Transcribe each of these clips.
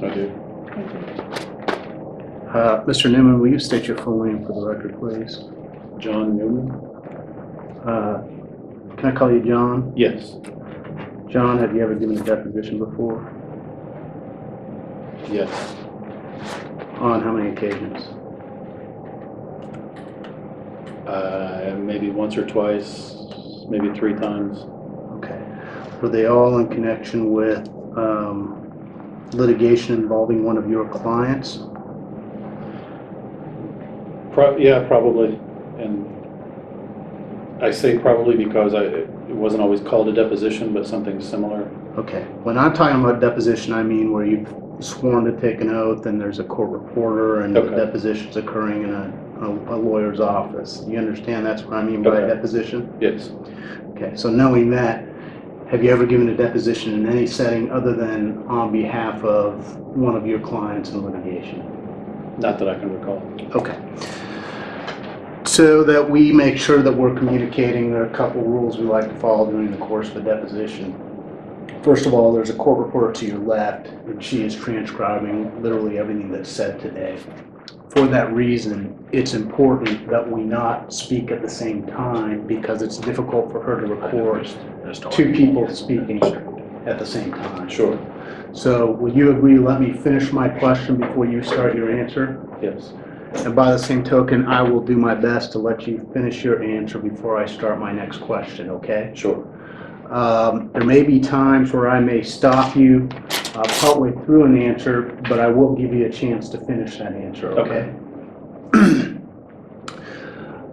I do. Thank you. Mr. Newman, will you state your full name for the record, please? John Newman? Can I call you John? Yes. John, have you ever given a deposition before? Yes. On how many occasions? Maybe once or twice, maybe 3 times. Okay. Were they all in connection with litigation involving one of your clients? Yeah, probably. And I say probably because it wasn't always called a deposition, but something similar. Okay. When I'm talking about deposition, I mean where you've sworn to take an oath and there's a court reporter and Okay. the deposition's occurring in a lawyer's office. You understand that's what I mean by Okay. a deposition? Yes. Okay. So knowing that, have you ever given a deposition in any setting other than on behalf of one of your clients in litigation? Not that I can recall. Okay. So that we make sure that we're communicating, there are a couple rules we like to follow during the course of a deposition. First of all, there's a court reporter to your left, and she is transcribing literally everything that's said today. For that reason, it's important that we not speak at the same time because it's difficult for her to record 2 people speaking at the same time. Sure. So would you agree to let me finish my question before you start your answer? Yes. And by the same token, I will do my best to let you finish your answer before I start my next question, okay? Sure. There may be times where I may stop you partway through an answer, but I will give you a chance to finish that answer, okay?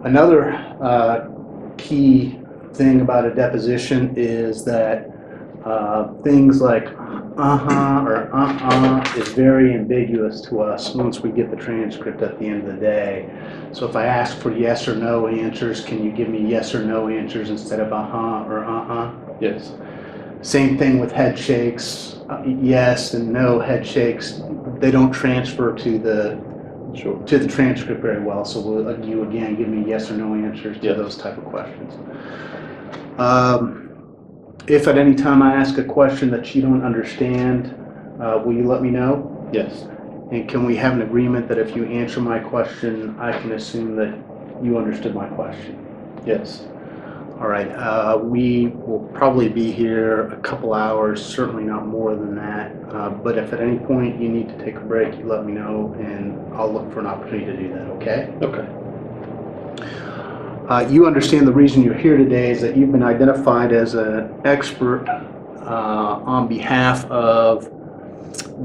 Another key thing about a deposition is that things like or is very ambiguous to us once we get the transcript at the end of the day. So if I ask for yes or no answers, can you give me yes or no answers instead of or Yes. Same thing with head shakes, yes and no head shakes. They don't transfer to the Sure. transcript very well. So will you again give me yes or no answers to Yes. those type of questions? If at any time I ask a question that you don't understand, will you let me know? Yes. And can we have an agreement that if you answer my question, I can assume that you understood my question? Yes. All right. We will probably be here a couple hours, certainly not more than that. But if at any point you need to take a break, you let me know, and I'll look for an opportunity to do that, okay? Okay. You understand the reason you're here today is that you've been identified as an expert on behalf of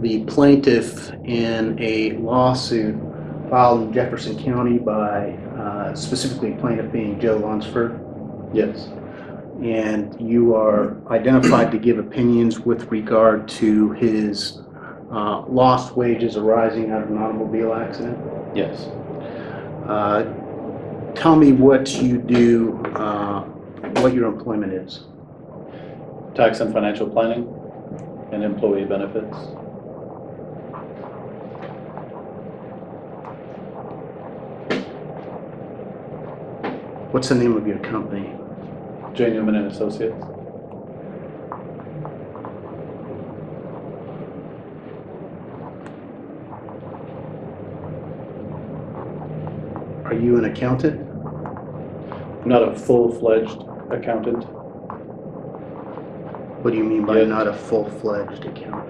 the plaintiff in a lawsuit filed in Jefferson County by specifically plaintiff being Joe Lunsford. Yes. And you are identified to give opinions with regard to his lost wages arising out of an automobile accident. Yes. Tell me what you do, what your employment is. Tax and financial planning and employee benefits. What's the name of your company? J. Newman and Associates. Are you an accountant? I'm not a full-fledged accountant. What do you mean by Yes. not a full-fledged accountant?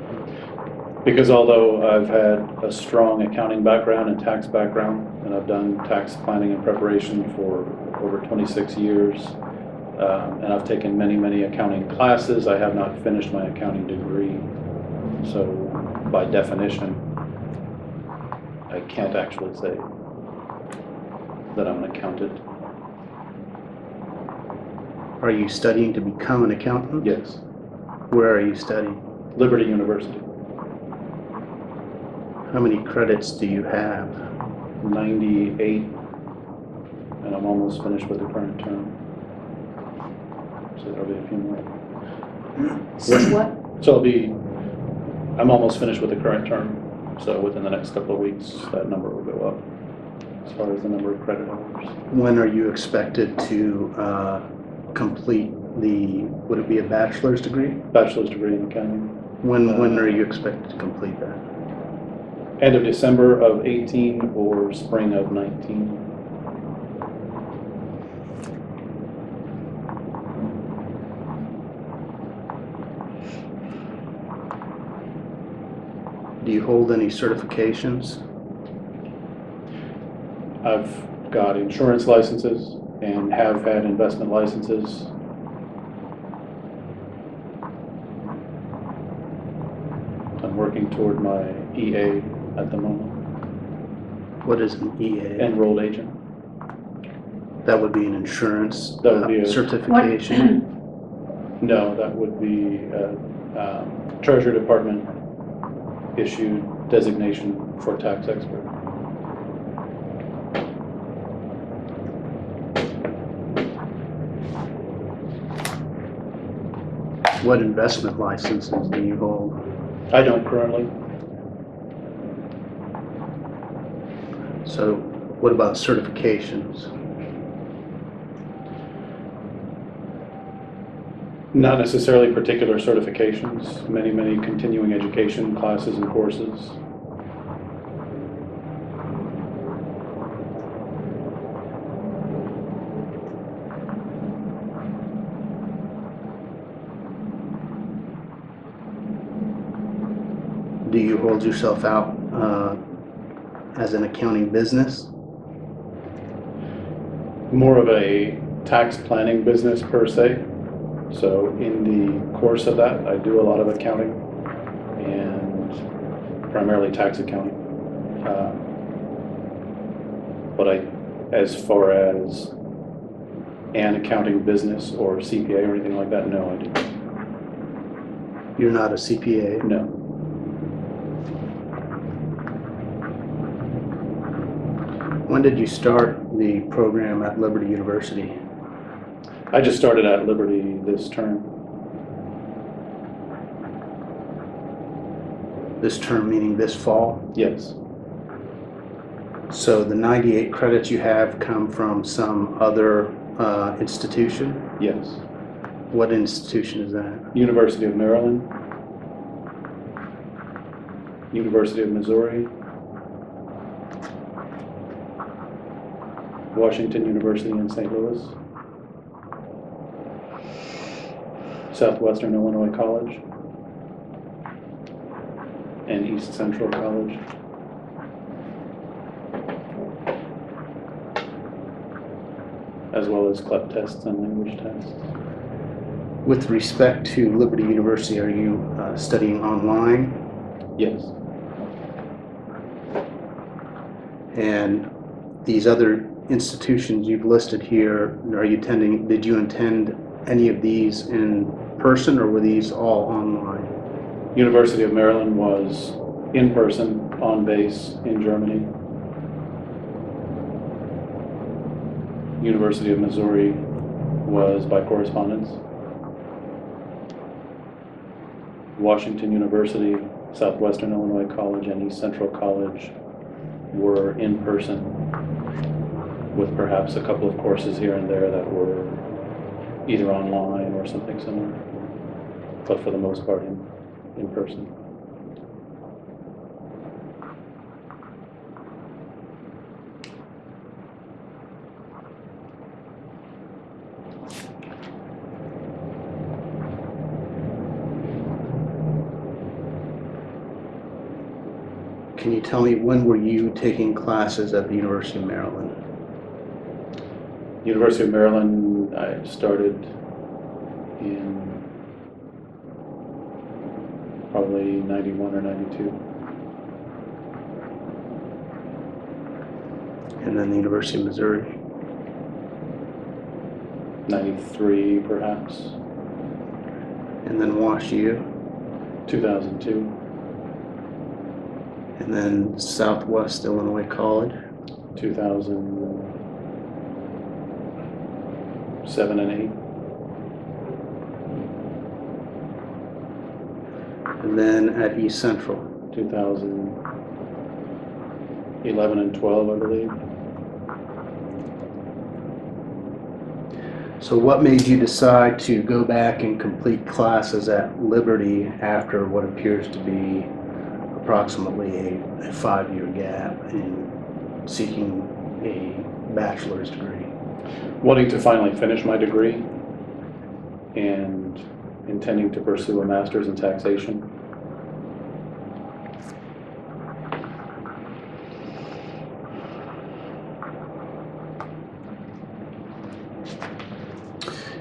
Because although I've had a strong accounting background and tax background, and I've done tax planning and preparation for over 26 years, and I've taken many, many accounting classes, I have not finished my accounting degree. So by definition, I can't actually say that I'm an accountant. Are you studying to become an accountant? Yes. Where are you studying? Liberty University. How many credits do you have? 98, and I'm almost finished with the current term. So there'll be a few more. So what? So I'm almost finished with the current term. So within the next couple of weeks, that number will go up as far as the number of credit hours. When are you expected to complete would it be a bachelor's degree? Bachelor's degree in accounting. When are you expected to complete that? End of December of 18 or spring of 19. Do you hold any certifications? I've got insurance licenses and have had investment licenses. I'm working toward my EA at the moment, What is an EA? enrolled agent. That would be an insurance That would be a- certification. No, that would be Treasury Department issued designation for tax expert. What investment licenses do you hold? I don't currently. So what about certifications? Not necessarily particular certifications, many continuing education classes and courses. Do you hold yourself out as an accounting business? More of a tax planning business per se. So in the course of that, I do a lot of accounting and primarily tax accounting. But as far as an accounting business or CPA or anything like that, no, I do. You're not a CPA? No. When did you start the program at Liberty University? I just started at Liberty this term. This term meaning this fall? Yes. So the 98 credits you have come from some other institution? Yes. What institution is that? University of Maryland, University of Missouri, Washington University in St. Louis, Southwestern Illinois College, and East Central College. As well as CLEP tests and language tests. With respect to Liberty University, are you studying online? Yes. And these other institutions you've listed here, did you attend any of these in person or were these all online? University of Maryland was in person, on base in Germany. University of Missouri was by correspondence. Washington University, Southwestern Illinois College, and East Central College were in person, with perhaps a couple of courses here and there that were either online or something similar, but for the most part in person. Can you tell me when were you taking classes at the University of Maryland? University of Maryland, I started in probably 91 or 92. And then the University of Missouri? 93 perhaps. And then Wash U? 2002. And then Southwest Illinois College? 2007 and 8. And then at East Central? 2011 and 12, I believe. So what made you decide to go back and complete classes at Liberty after what appears to be a approximately a 5-year gap in seeking a bachelor's degree? Wanting to finally finish my degree and intending to pursue a master's in taxation.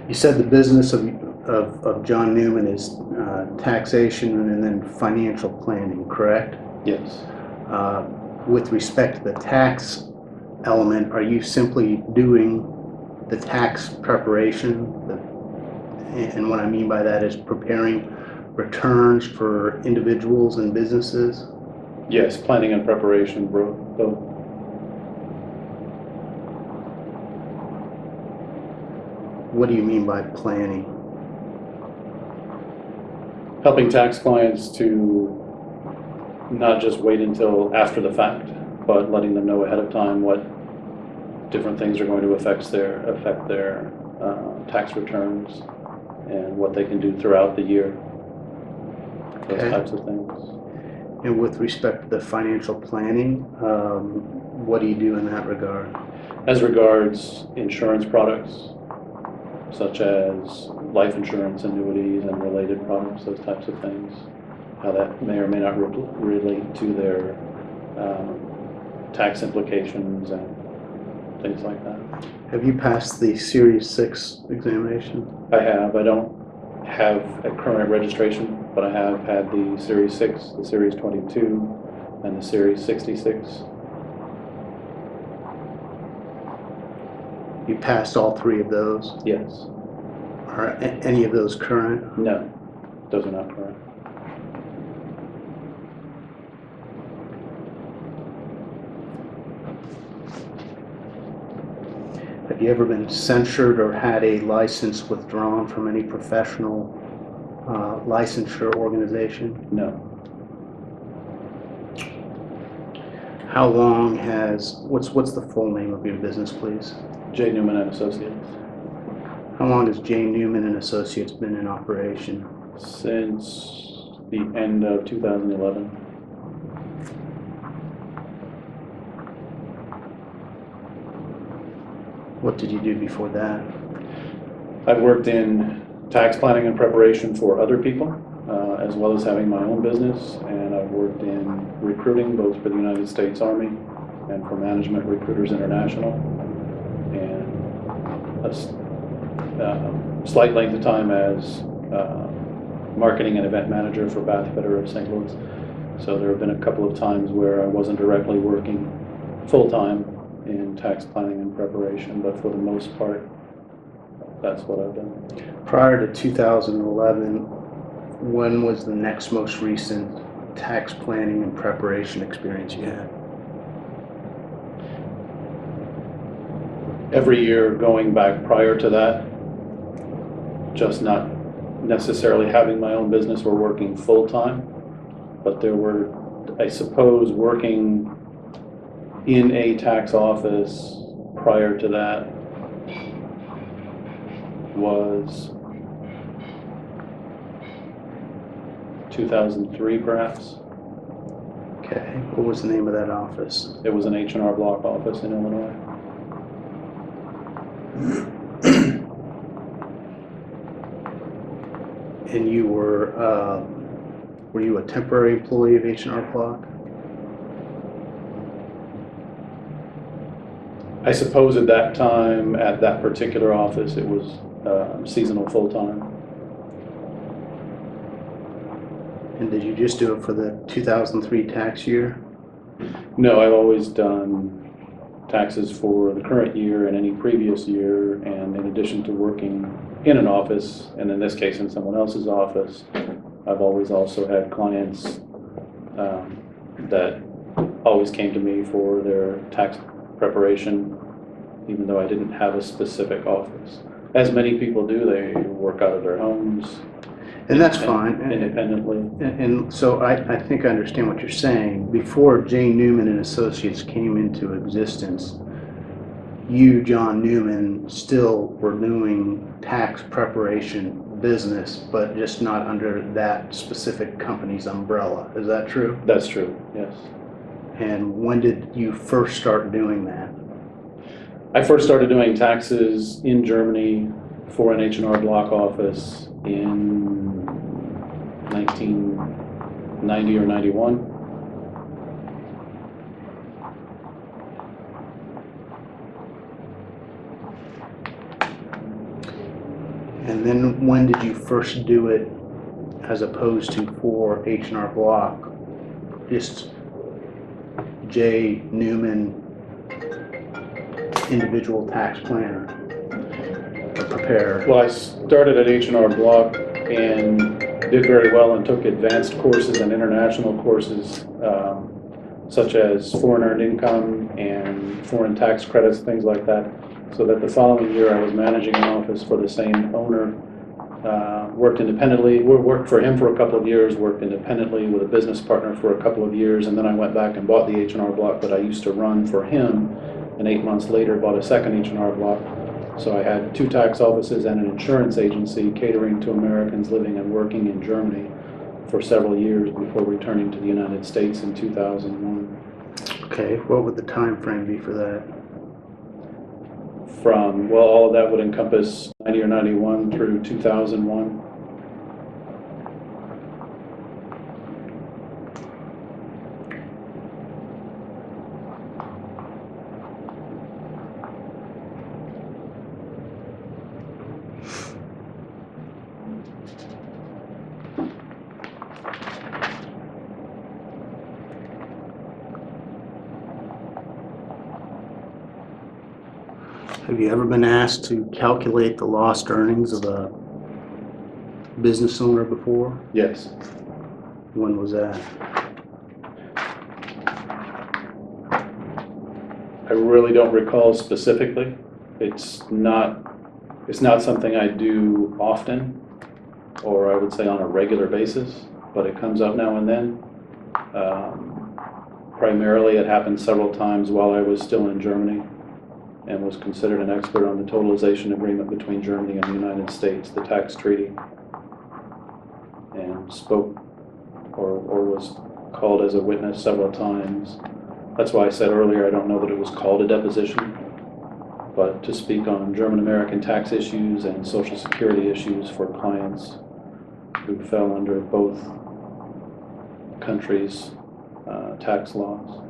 You said the business of John Newman is taxation and then financial planning, correct? Yes. With respect to the tax element, are you simply doing the tax preparation? And what I mean by that is preparing returns for individuals and businesses? Yes, planning and preparation, both. What do you mean by planning? Helping tax clients to not just wait until after the fact, but letting them know ahead of time what different things are going to affect their tax returns and what they can do throughout the year. Those Okay. types of things. And with respect to the financial planning, what do you do in that regard? As regards insurance products, such as life insurance, annuities, and related products, those types of things, how that may or may not relate to their tax implications and things like that. Have you passed the Series 6 examination? I have. I don't have a current registration, but I have had the Series 6, the Series 22, and the Series 66. You passed all 3 of those? Yes. Are any of those current? No, those are not current. Have you ever been censured or had a license withdrawn from any professional licensure organization? No. How long has, what's the full name of your business, please? J. Newman and Associates. How long has J. Newman and Associates been in operation? Since the end of 2011. What did you do before that? I've worked in tax planning and preparation for other people, as well as having my own business, and I've worked in recruiting, both for the United States Army and for Management Recruiters International, and a slight length of time as marketing and event manager for Bath Better of St. Louis. So there have been a couple of times where I wasn't directly working full-time in tax planning and preparation, but for the most part, that's what I've done. Prior to 2011, when was the next most recent tax planning and preparation experience you had? Every year going back prior to that, just not necessarily having my own business or working full-time, but there were, I suppose, working in a tax office prior to that was 2003 perhaps. Okay, what was the name of that office? It was an H&R Block office in Illinois. And you were you a temporary employee of H&R Block? I suppose at that time, at that particular office, it was seasonal full-time. And did you just do it for the 2003 tax year? No, I've always done taxes for the current year and any previous year, and in addition to working in an office, and in this case in someone else's office, I've always also had clients that always came to me for their tax preparation, even though I didn't have a specific office. As many people do, they work out of their homes. And that's fine. Independently. And so I think I understand what you're saying. Before J. Newman and Associates came into existence, you, John Newman, still were doing tax preparation business, but just not under that specific company's umbrella. Is that true? That's true, yes. And when did you first start doing that? I first started doing taxes in Germany for an H&R Block office in 1990 or 91. And then when did you first do it as opposed to for H&R Block? Just J. Newman, individual tax planner or preparer? Well, I started at H&R Block and did very well and took advanced courses and international courses, such as foreign earned income and foreign tax credits, things like that. So that the following year I was managing an office for the same owner, worked independently, worked for him for a couple of years, worked independently with a business partner for a couple of years, and then I went back and bought the H&R Block that I used to run for him, and 8 months later bought a second H&R Block. So I had 2 tax offices and an insurance agency catering to Americans living and working in Germany for several years before returning to the United States in 2001. Okay, what would the time frame be for that? From, well, all of that would encompass 90 or 91 through 2001. Have you ever been asked to calculate the lost earnings of a business owner before? Yes. When was that? I really don't recall specifically. It's not something I do often, or I would say on a regular basis, but it comes up now and then. Primarily, it happened several times while I was still in Germany and was considered an expert on the totalization agreement between Germany and the United States, the tax treaty, and spoke or was called as a witness several times. That's why I said earlier I don't know that it was called a deposition, but to speak on German-American tax issues and Social Security issues for clients who fell under both countries' tax laws.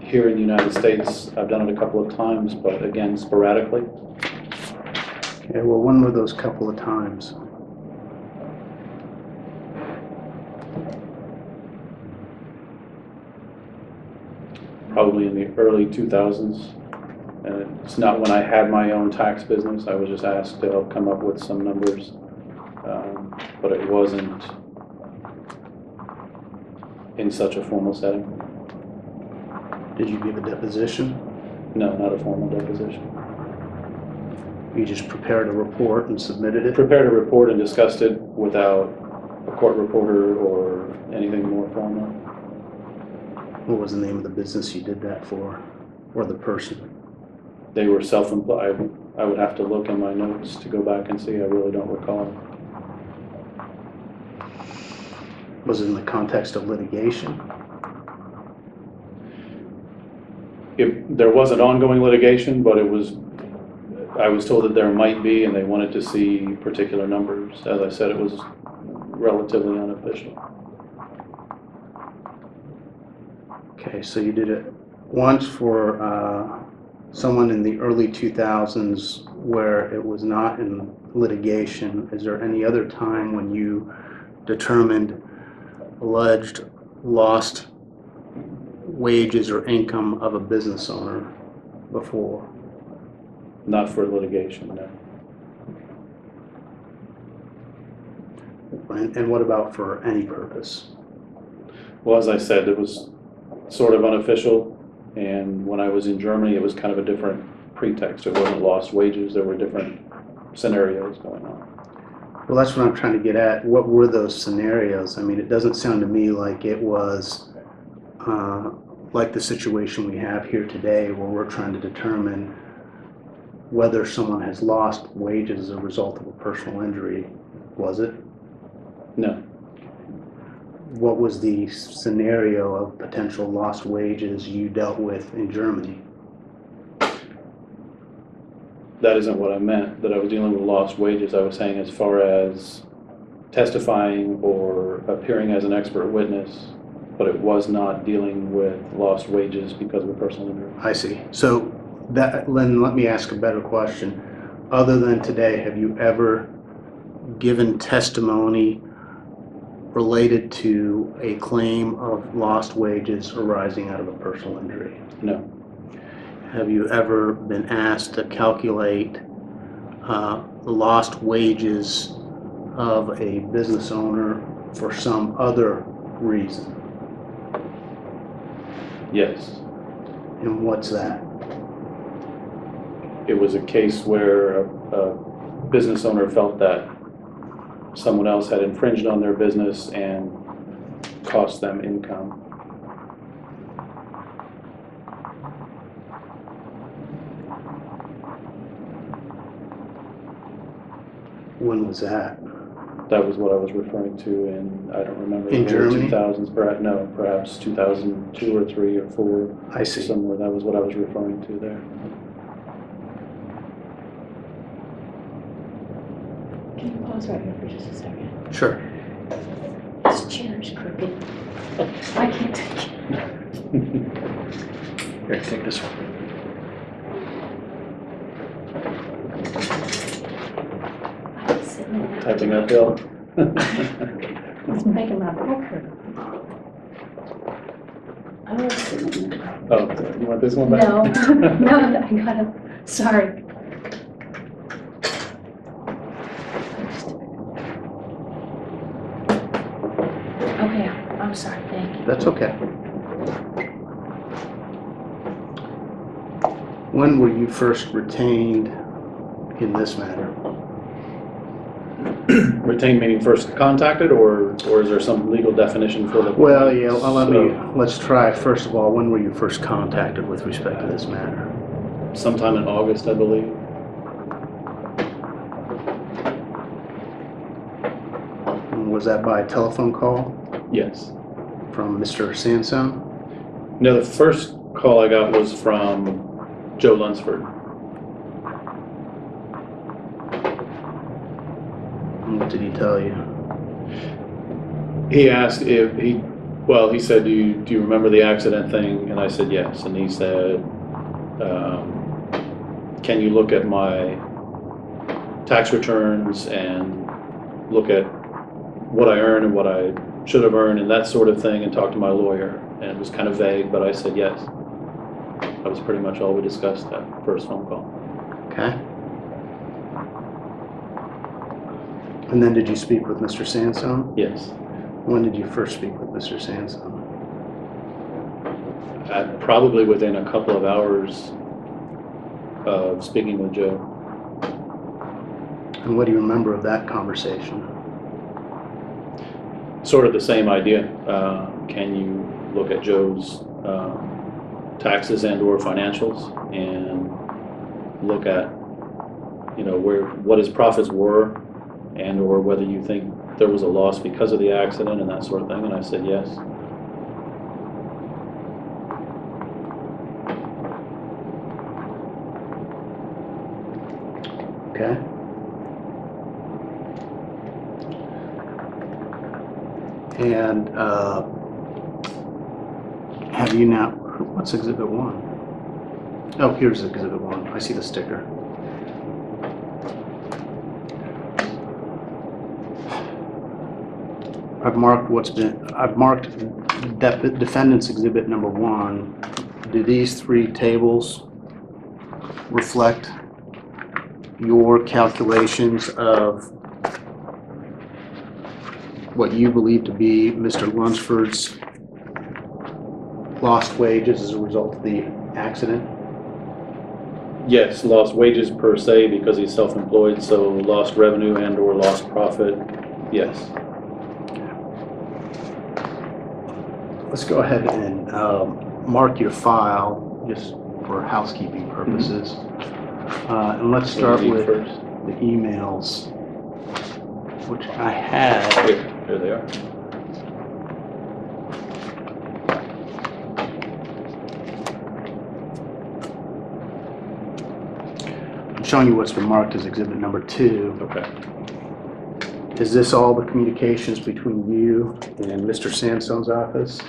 Here in the United States, I've done it a couple of times, but again, sporadically. Okay, well, when were those couple of times? Probably in the early 2000s. And it's not when I had my own tax business. I was just asked to help come up with some numbers. But it wasn't in such a formal setting. Did you give a deposition? No, not a formal deposition. You just prepared a report and submitted it? Prepared a report and discussed it without a court reporter or anything more formal. What was the name of the business you did that for, or the person? They were self-employed. I would have to look in my notes to go back and see. I really don't recall. Was it in the context of litigation? There wasn't ongoing litigation, but I was told that there might be, and they wanted to see particular numbers. As I said, it was relatively unofficial. Okay, so you did it once for someone in the early 2000s where it was not in litigation. Is there any other time when you determined alleged lost wages or income of a business owner before? Not for litigation, no. And what about for any purpose? Well, as I said, it was sort of unofficial, and when I was in Germany, it was kind of a different pretext. It wasn't lost wages. There were different scenarios going on. Well, that's what I'm trying to get at. What were those scenarios? I mean, it doesn't sound to me like it was like the situation we have here today where we're trying to determine whether someone has lost wages as a result of a personal injury, was it? No. What was the scenario of potential lost wages you dealt with in Germany? That isn't what I meant, that I was dealing with lost wages. I was saying as far as testifying or appearing as an expert witness, but it was not dealing with lost wages because of a personal injury. I see. So then let me ask a better question. Other than today, have you ever given testimony related to a claim of lost wages arising out of a personal injury? No. Have you ever been asked to calculate lost wages of a business owner for some other reason? Yes. And what's that? It was a case where a business owner felt that someone else had infringed on their business and cost them income. When was that? That was what I was referring to in, I don't remember. In the early Germany? 2000s, perhaps, no, perhaps 2002 or 3 or 4. I see. Somewhere, that was what I was referring to there. Can you pause right here for just a second? Sure. This chair is crooked. I can't take it. Here, take this one. I was sitting in there. Typing uphill. It's making my back hurt. I was sitting in there. Oh, you want this one back? No, no, I gotta, sorry. Okay, I'm sorry, thank you. That's okay. When were you first retained in this matter? Retained meaning first contacted, or is there some legal definition for the? Well, yeah, let's try. First of all, when were you first contacted with respect to this matter? Sometime in August, I believe. And was that by telephone call Yes. from Mr. Sansone? No, the first call I got was from Joe Lunsford. And what did he tell you? He asked if he said, do you remember the accident thing? And I said, yes. And he said, can you look at my tax returns and look at what I earn and what I should have earned and that sort of thing, and talk to my lawyer? And it was kind of vague, but I said yes. That was pretty much all we discussed that first phone call. Okay. And then did you speak with Mr. Sansone? Yes. When did you first speak with Mr. Sansone? Probably within a couple of hours of speaking with Joe. And what do you remember of that conversation? Sort of the same idea. Can you look at Joe's taxes and or financials and look at, what his profits were and or whether you think there was a loss because of the accident and that sort of thing? And I said yes. Okay. And have you now, what's Exhibit 1? Oh, here's Exhibit 1. I see the sticker. I've marked Defendant's Exhibit number 1. Do these 3 tables reflect your calculations of what you believe to be Mr. Lunsford's lost wages as a result of the accident? Yes, lost wages per se because he's self-employed, so lost revenue and or lost profit, yes. Let's go ahead and mark your file just for housekeeping purposes. And let's What start do you need with first? the emails, which I had. Here they are. I'm showing you what's been marked as exhibit number 2. Okay. Is this all the communications between you and Mr. Sandstone's office?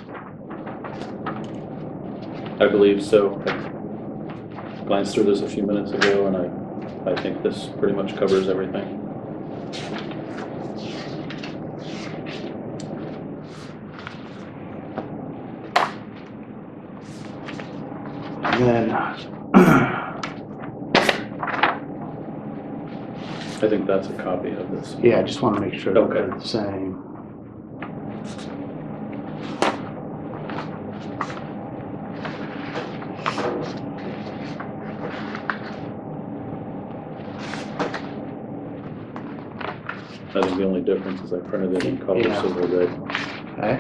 I believe so. I glanced through this a few minutes ago, and I think this pretty much covers everything. And then, I think that's a copy of this. yeah, I just want to make sure that Okay. they're the same. I think the only difference is I printed it in color Yeah. silver red. Okay.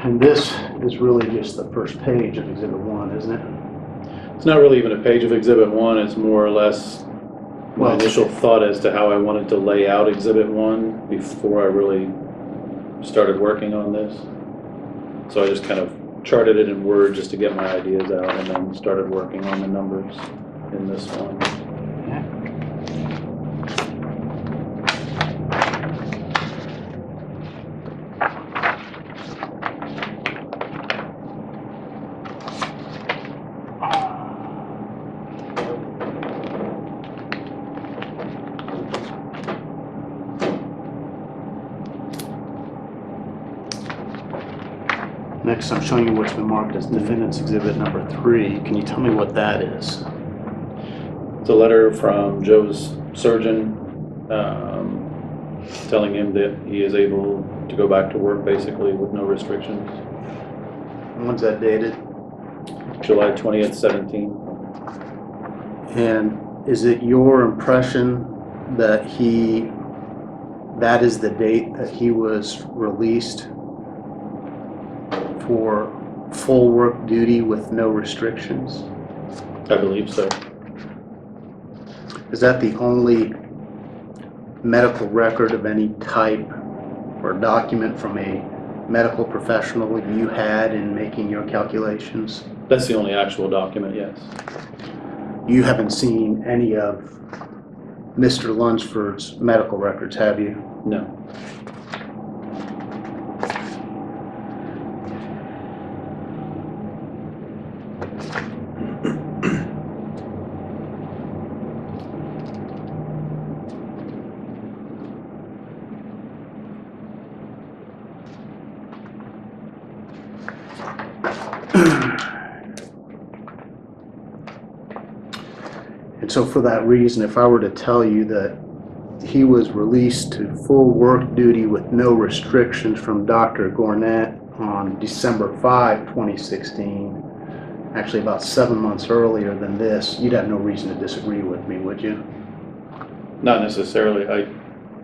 And this is really just the first page of exhibit 1, isn't it? It's not really even a page of Exhibit 1, it's more or less my Well, initial thought as to how I wanted to lay out Exhibit 1 before I really started working on this. So I just kind of charted it in Word just to get my ideas out, and then started working on the numbers in this one. Next, I'm showing you what's been marked as defendant's exhibit number 3. Can you tell me what that is? It's a letter from Joe's surgeon telling him that he is able to go back to work basically with no restrictions. When's that dated? July 20th, 17. And is it your impression that that is the date that he was released for full work duty with no restrictions? I believe so. Is that the only medical record of any type or document from a medical professional you had in making your calculations? That's the only actual document, yes. You haven't seen any of Mr. Lunsford's medical records, have you? No. And so for that reason, if I were to tell you that he was released to full work duty with no restrictions from Dr. Gornett on December 5, 2016, actually about 7 months earlier than this, you'd have no reason to disagree with me, would you? Not necessarily.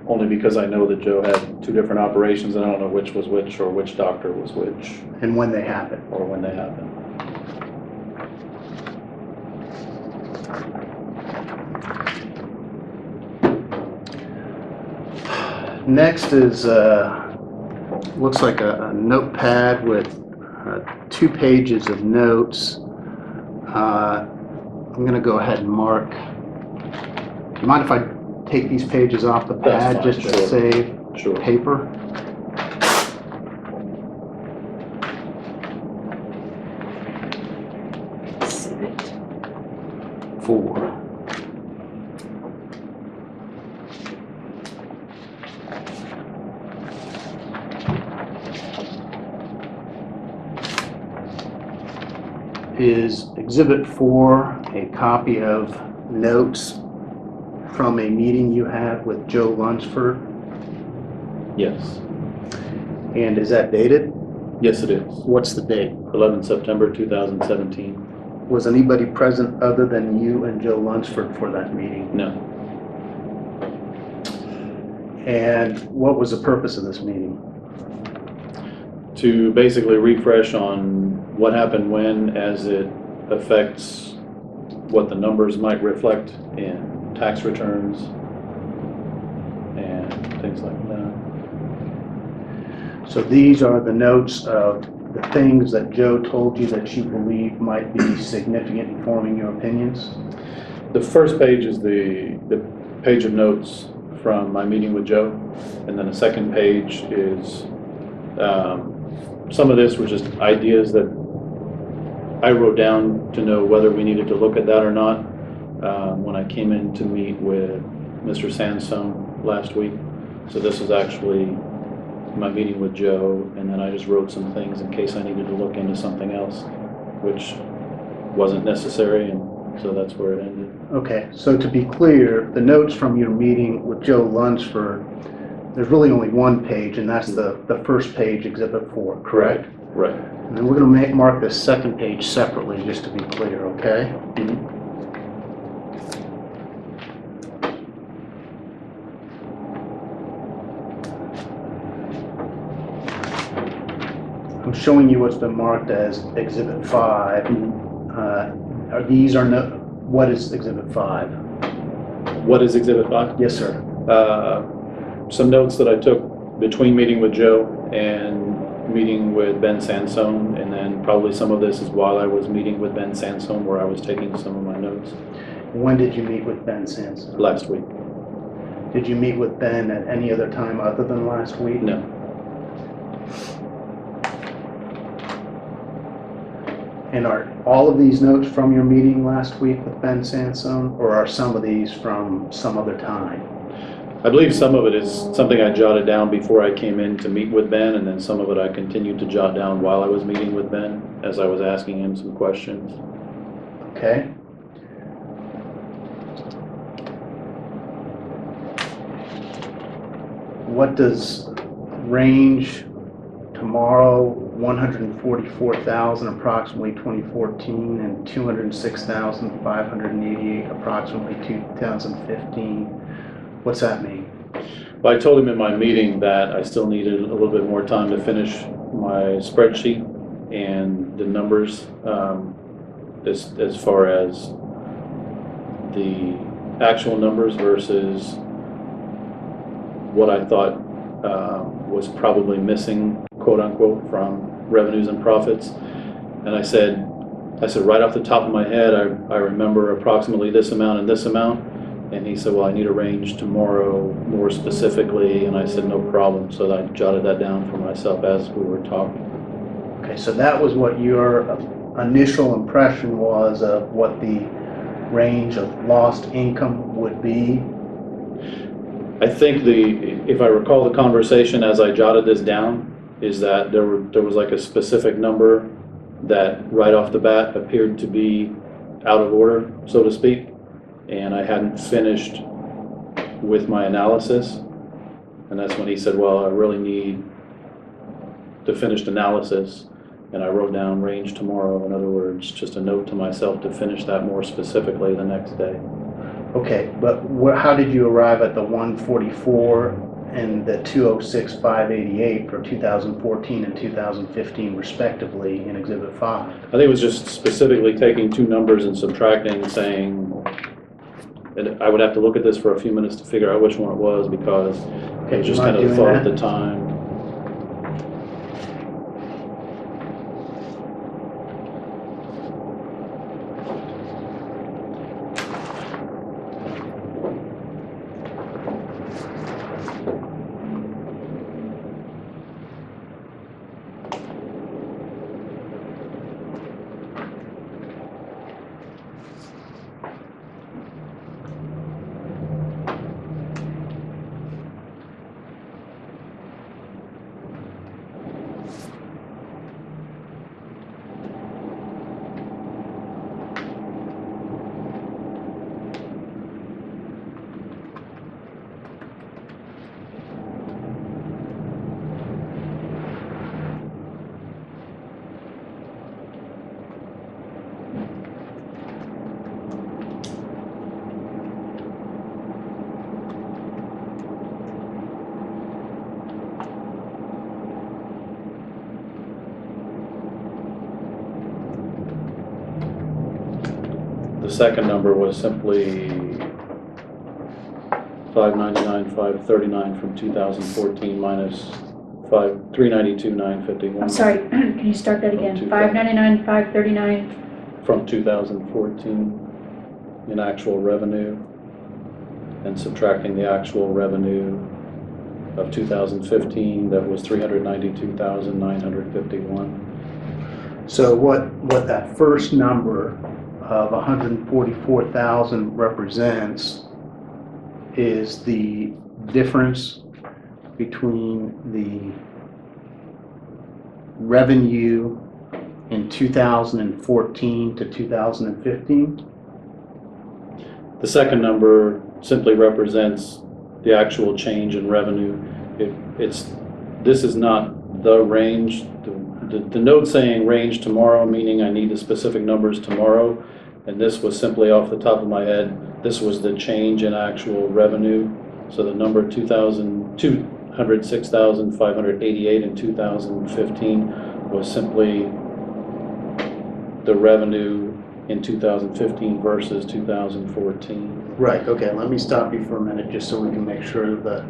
Only because I know that Joe had 2 different operations, and I don't know which was which or which doctor was which And when they happened. or when they happened. Next is, looks like a notepad with 2 pages of notes. I'm going to go ahead and mark. Do you mind if I take these pages off the That's pad fine, just to sure. save Sure. paper? Exhibit 4. Is Exhibit 4 a copy of notes from a meeting you had with Joe Lunsford? Yes. And is that dated? Yes, it is. What's the date? 11 September 2017. Was anybody present other than you and Joe Lunsford for that meeting? No. And what was the purpose of this meeting? To basically refresh on what happened when, as it affects what the numbers might reflect in tax returns and things like that. So these are the notes of the things that Joe told you that you believe might be significant in forming your opinions? The first page is the page of notes from my meeting with Joe, and then the second page is some of this were just ideas that I wrote down to know whether we needed to look at that or not when I came in to meet with Mr. Sandstone last week. So this is actually my meeting with Joe, and then I just wrote some things in case I needed to look into something else, which wasn't necessary, and so that's where it ended. Okay, so to be clear, the notes from your meeting with Joe Lunsford, there's really only one page, and that's the first page, Exhibit 4, correct? Right. And then we're going to mark the second page separately, just to be clear, okay? Mhm. I'm showing you what's been marked as Exhibit 5. What is Exhibit 5? What is Exhibit 5? Yes, sir. Some notes that I took between meeting with Joe and meeting with Ben Sansone, and then probably some of this is while I was meeting with Ben Sansone, where I was taking some of my notes. When did you meet with Ben Sansone? Last week. Did you meet with Ben at any other time other than last week? No. And are all of these notes from your meeting last week with Ben Sansone, or are some of these from some other time? I believe some of it is something I jotted down before I came in to meet with Ben, and then some of it I continued to jot down while I was meeting with Ben as I was asking him some questions. Okay. What does range tomorrow, 144,000 approximately 2014, and 206,588 approximately 2015, what's that mean? Well, I told him in my meeting that I still needed a little bit more time to finish my spreadsheet and the numbers as far as the actual numbers versus what I thought was probably missing, quote unquote, from revenues and profits. And I said right off the top of my head, I remember approximately this amount and this amount. And he said, well, I need a range tomorrow more specifically. And I said, no problem. So I jotted that down for myself as we were talking. Okay, so that was what your initial impression was of what the range of lost income would be? I think if I recall the conversation as I jotted this down, is that there was like a specific number that right off the bat appeared to be out of order, so to speak, and I hadn't finished with my analysis. And that's when he said, well, I really need the finished analysis, and I wrote down range tomorrow. In other words, just a note to myself to finish that more specifically the next day. Okay, but how did you arrive at the 144 and the 206,588 for 2014 and 2015 respectively in Exhibit 5? I think it was just specifically taking two numbers and subtracting, saying, and I would have to look at this for a few minutes to figure out which one it was, because it was just kind of the thought at the time. the second number was simply 599, 539 from 2014 minus 392, 951. I'm sorry, can you start that again? 599, 539, From 2014 in actual revenue, and subtracting the actual revenue of 2015 that was 392,951. So what that first number of 144,000 represents is the difference between the revenue in 2014 to 2015? The second number simply represents the actual change in revenue. This is not the range. The note saying range tomorrow, meaning I need the specific numbers tomorrow, and this was simply off the top of my head. This was the change in actual revenue. So the number 206,588 in 2015 was simply the revenue in 2015 versus 2014. Right, okay, let me stop you for a minute just so we can make sure that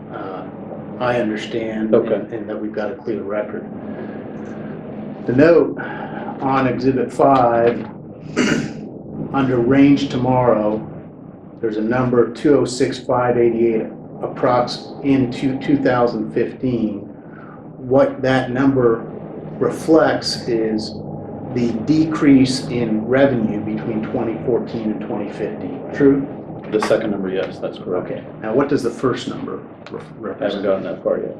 I understand and that we've got a clear record. The note on Exhibit 5, under range tomorrow, there's a number 206,588 approx into 2015. What that number reflects is the decrease in revenue between 2014 and 2015. True? The second number, yes, that's correct. Okay. Now, what does the first number I haven't represent? gotten that far yet.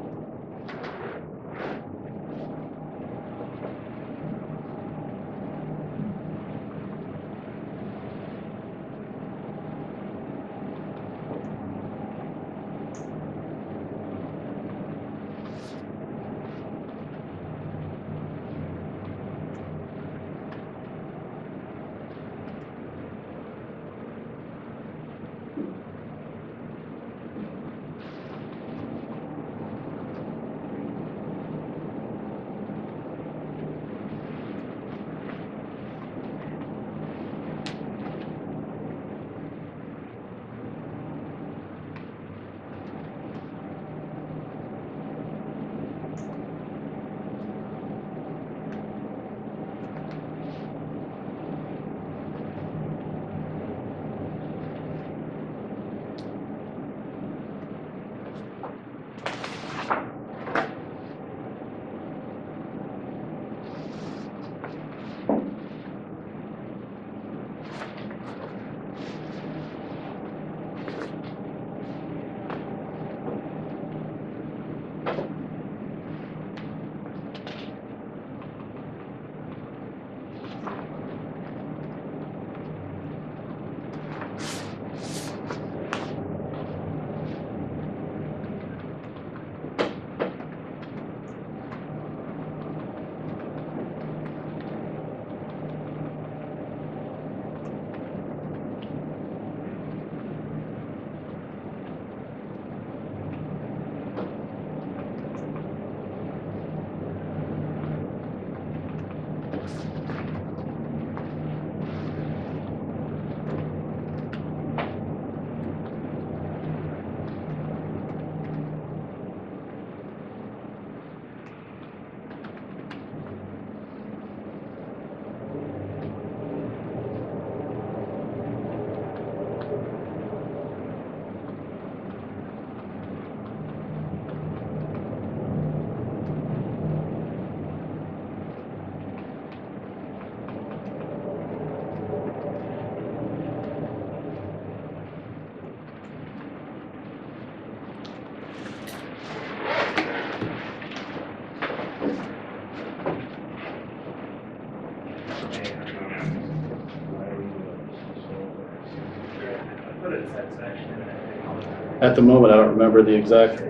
At the moment, I don't remember the exact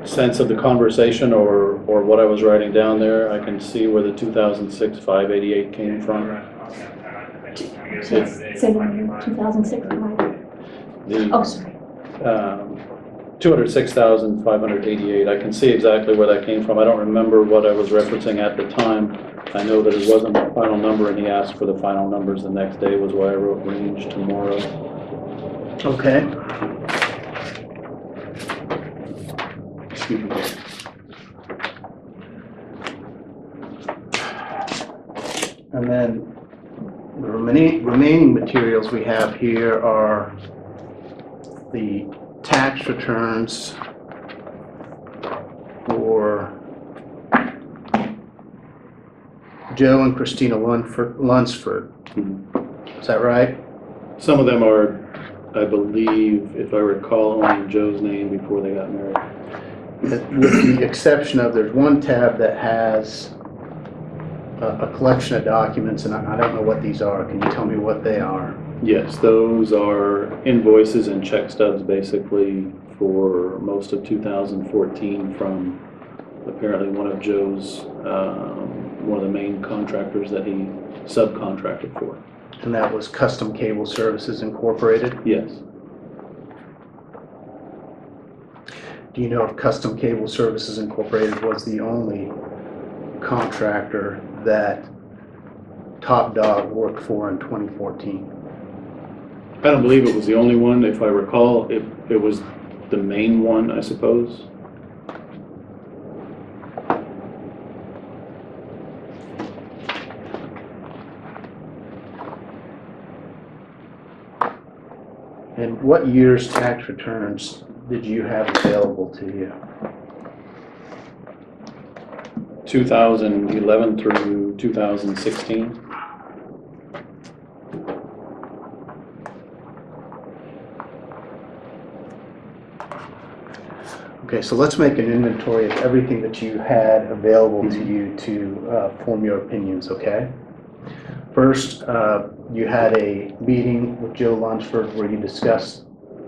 sense of the conversation or what I was writing down there. I can see where the 2006 588 came from. Say 2006, The oh, sorry. $206,588. I can see exactly where that came from. I don't remember what I was referencing at the time. I know that it wasn't the final number, and he asked for the final numbers the next day, was why I wrote range tomorrow. Okay. Excuse me. And then the remaining materials we have here are the tax returns for Joe and Christina Lunsford. Is that right? Some of them are, I believe, if I recall, only Joe's name before they got married. With the exception of, there's one tab that has a collection of documents, and I don't know what these are. Can you tell me what they are? Yes, those are invoices and check stubs basically for most of 2014 from apparently one of Joe's, one of the main contractors that he subcontracted for. And that was Custom Cable Services Incorporated. Yes. Do you know if Custom Cable Services Incorporated was the only contractor that Top Dog worked for in 2014? I don't believe it was the only one. If I recall, it was the main one, I suppose. And what year's tax returns did you have available to you? 2011 through 2016. Okay, so let's make an inventory of everything that you had available to you to form your opinions, okay? First, you had a meeting with Joe Lunsford where you discussed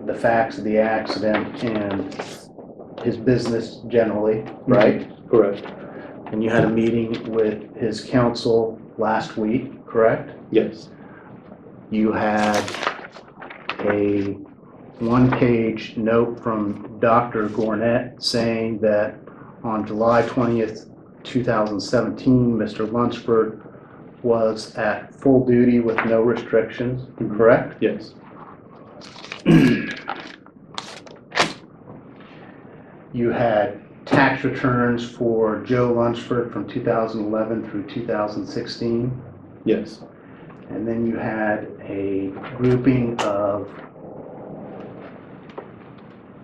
the facts of the accident and his business generally, right? Correct. And you had a meeting with his counsel last week, correct? Yes. You had a one-page note from Dr. Gornett saying that on July 20th, 2017, Mr. Lunsford was at full duty with no restrictions, correct? Yes. You had tax returns for Joe Lunsford from 2011 through 2016. Yes. And then you had a grouping of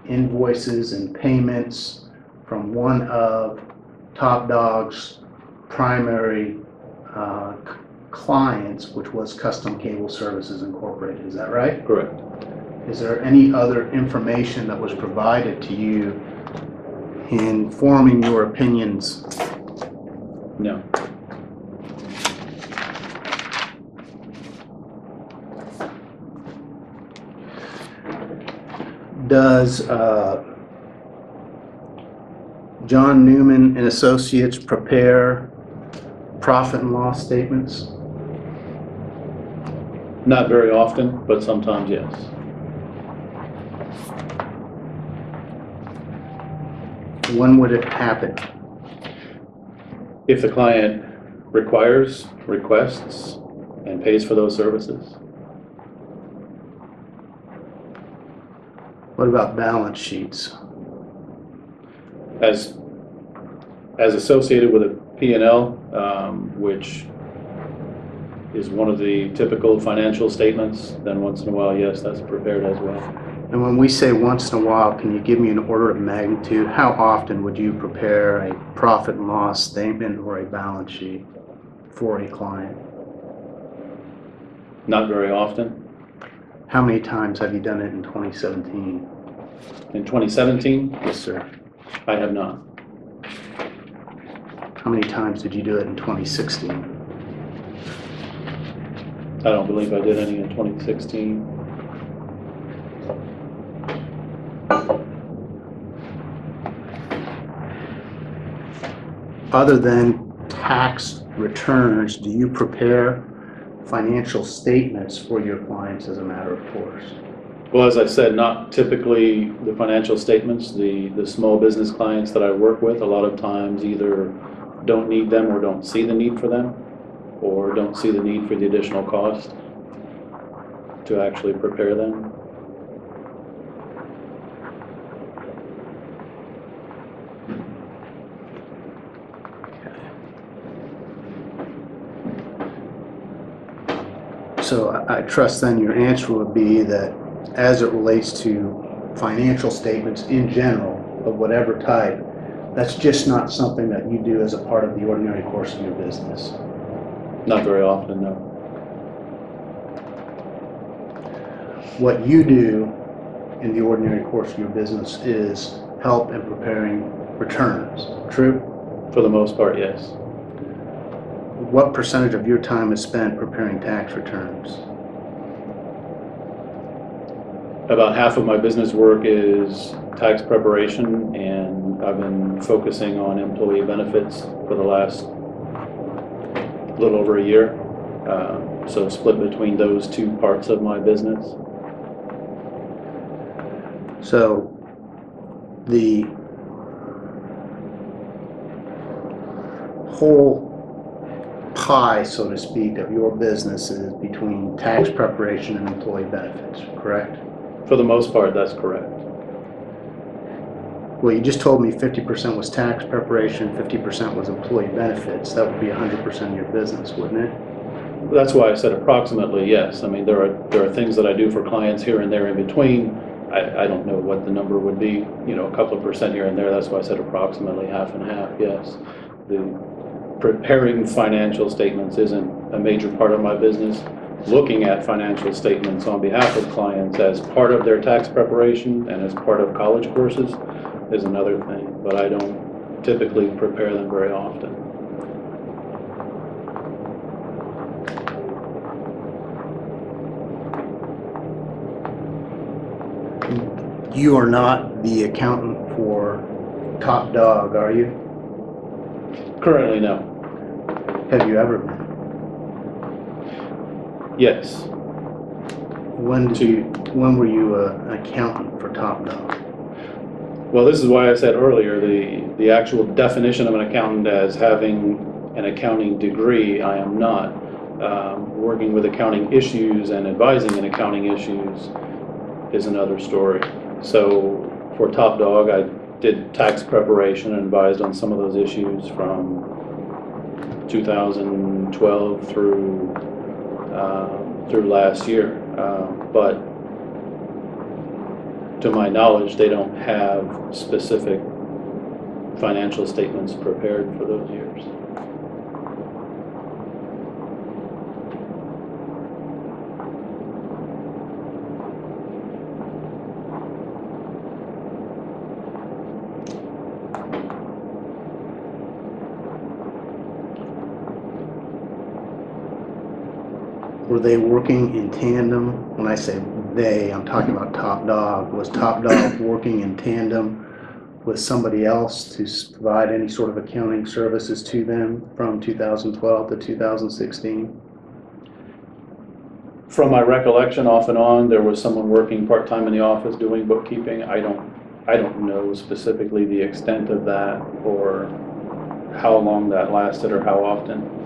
invoices and payments from one of Top Dog's primary clients, which was Custom Cable Services Incorporated. Is that right? Correct. Is there any other information that was provided to you in forming your opinions? No. Does John Newman and Associates prepare profit and loss statements? Not very often, but sometimes yes. When would it happen? If the client requests, and pays for those services. What about balance sheets? As associated with a P&L, which is one of the typical financial statements, then once in a while, yes, that's prepared as well. And when we say once in a while, can you give me an order of magnitude? How often would you prepare a profit and loss statement or a balance sheet for a client? Not very often. How many times have you done it in 2017? In 2017, Yes, sir. I have not. How many times did you do it in 2016? I don't believe I did any in 2016. Other than tax returns, do you prepare financial statements for your clients as a matter of course? Well, as I said, not typically the financial statements. The small business clients that I work with, a lot of times either don't need them or don't see the need for them, or don't see the need for the additional cost to actually prepare them. So I trust then your answer would be that as it relates to financial statements in general, of whatever type, that's just not something that you do as a part of the ordinary course of your business. Not very often, no. What you do in the ordinary course of your business is help in preparing returns, true? For the most part, yes. What percentage of your time is spent preparing tax returns? About half of my business work is tax preparation, and I've been focusing on employee benefits for the last little over a year. So split between those two parts of my business. So the whole pie, so to speak, of your business is between tax preparation and employee benefits, correct? For the most part, that's correct. Well, you just told me 50% was tax preparation, 50% was employee benefits. That would be 100% of your business, wouldn't it? That's why I said approximately, yes. I mean, there are things that I do for clients here and there in between. I don't know what the number would be, you know, a couple of percent here and there. That's why I said approximately half and half, yes. The preparing financial statements isn't a major part of my business. Looking at financial statements on behalf of clients as part of their tax preparation and as part of college courses is another thing, but I don't typically prepare them very often. You are not the accountant for Top Dog, are you? Currently, no. Have you ever been? Yes. When were you an accountant for Top Dog? Well, this is why I said earlier, the actual definition of an accountant as having an accounting degree, I am not. Working with accounting issues and advising in accounting issues is another story. So for Top Dog, I did tax preparation and advised on some of those issues from 2012 through last year. But to my knowledge, they don't have specific financial statements prepared for those years. Were they working in tandem? When I say they, I'm talking about Top Dog. Was Top Dog working in tandem with somebody else to provide any sort of accounting services to them from 2012 to 2016? From my recollection, off and on, there was someone working part-time in the office doing bookkeeping. I don't know specifically the extent of that or how long that lasted or how often.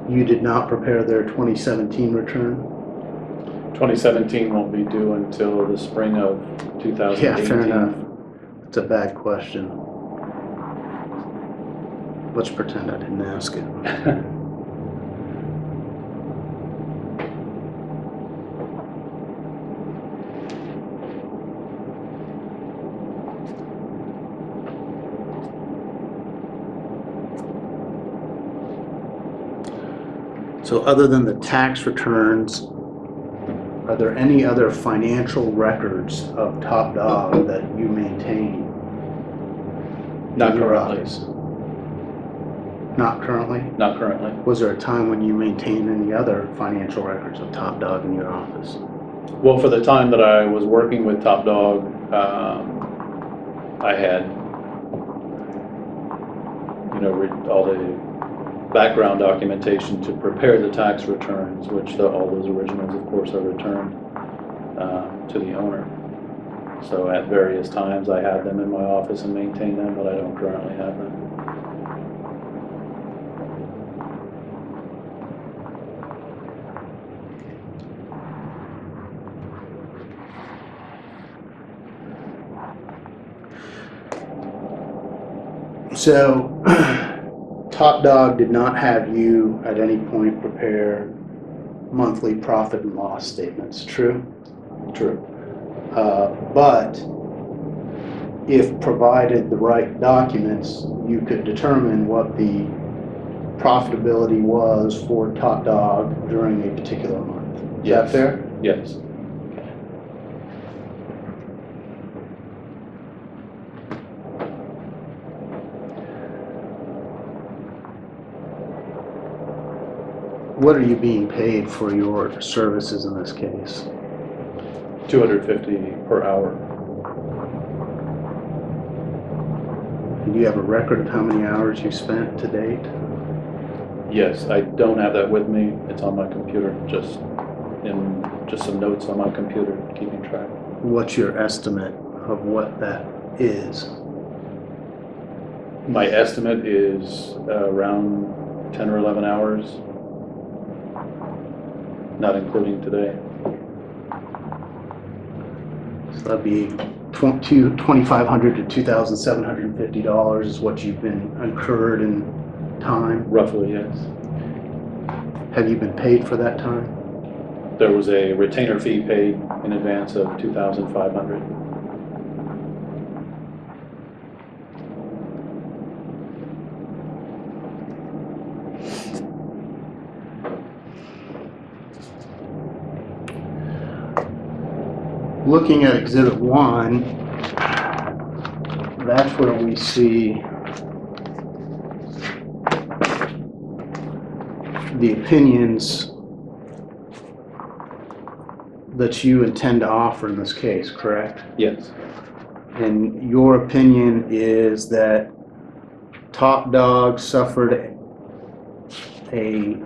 You did not prepare their 2017 return? 2017 won't be due until the spring of 2018. Yeah, fair enough. It's a bad question. Let's pretend I didn't ask it. So other than the tax returns, are there any other financial records of Top Dog that you maintain? Not in your currently. office? Not currently? Not currently. Was there a time when you maintained any other financial records of Top Dog in your office? Well, for the time that I was working with Top Dog, I had, all the background documentation to prepare the tax returns, which all those originals, of course, are returned to the owner. So at various times, I had them in my office and maintained them, but I don't currently have them. So, Top Dog did not have you at any point prepare monthly profit and loss statements, true? True. But if provided the right documents, you could determine what the profitability was for Top Dog during a particular month. Is that fair? Yes. What are you being paid for your services in this case? $250 per hour. Do you have a record of how many hours you spent to date? Yes, I don't have that with me. It's on my computer, just some notes on my computer, keeping track. What's your estimate of what that is? My estimate is around 10 or 11 hours, not including today. So that'd be $2,500 to $2,750 is what you've been incurred in time. Roughly, yes. Have you been paid for that time? There was a retainer fee paid in advance of $2,500. Looking at Exhibit 1, that's where we see the opinions that you intend to offer in this case, correct? Yes. And your opinion is that Top Dog suffered a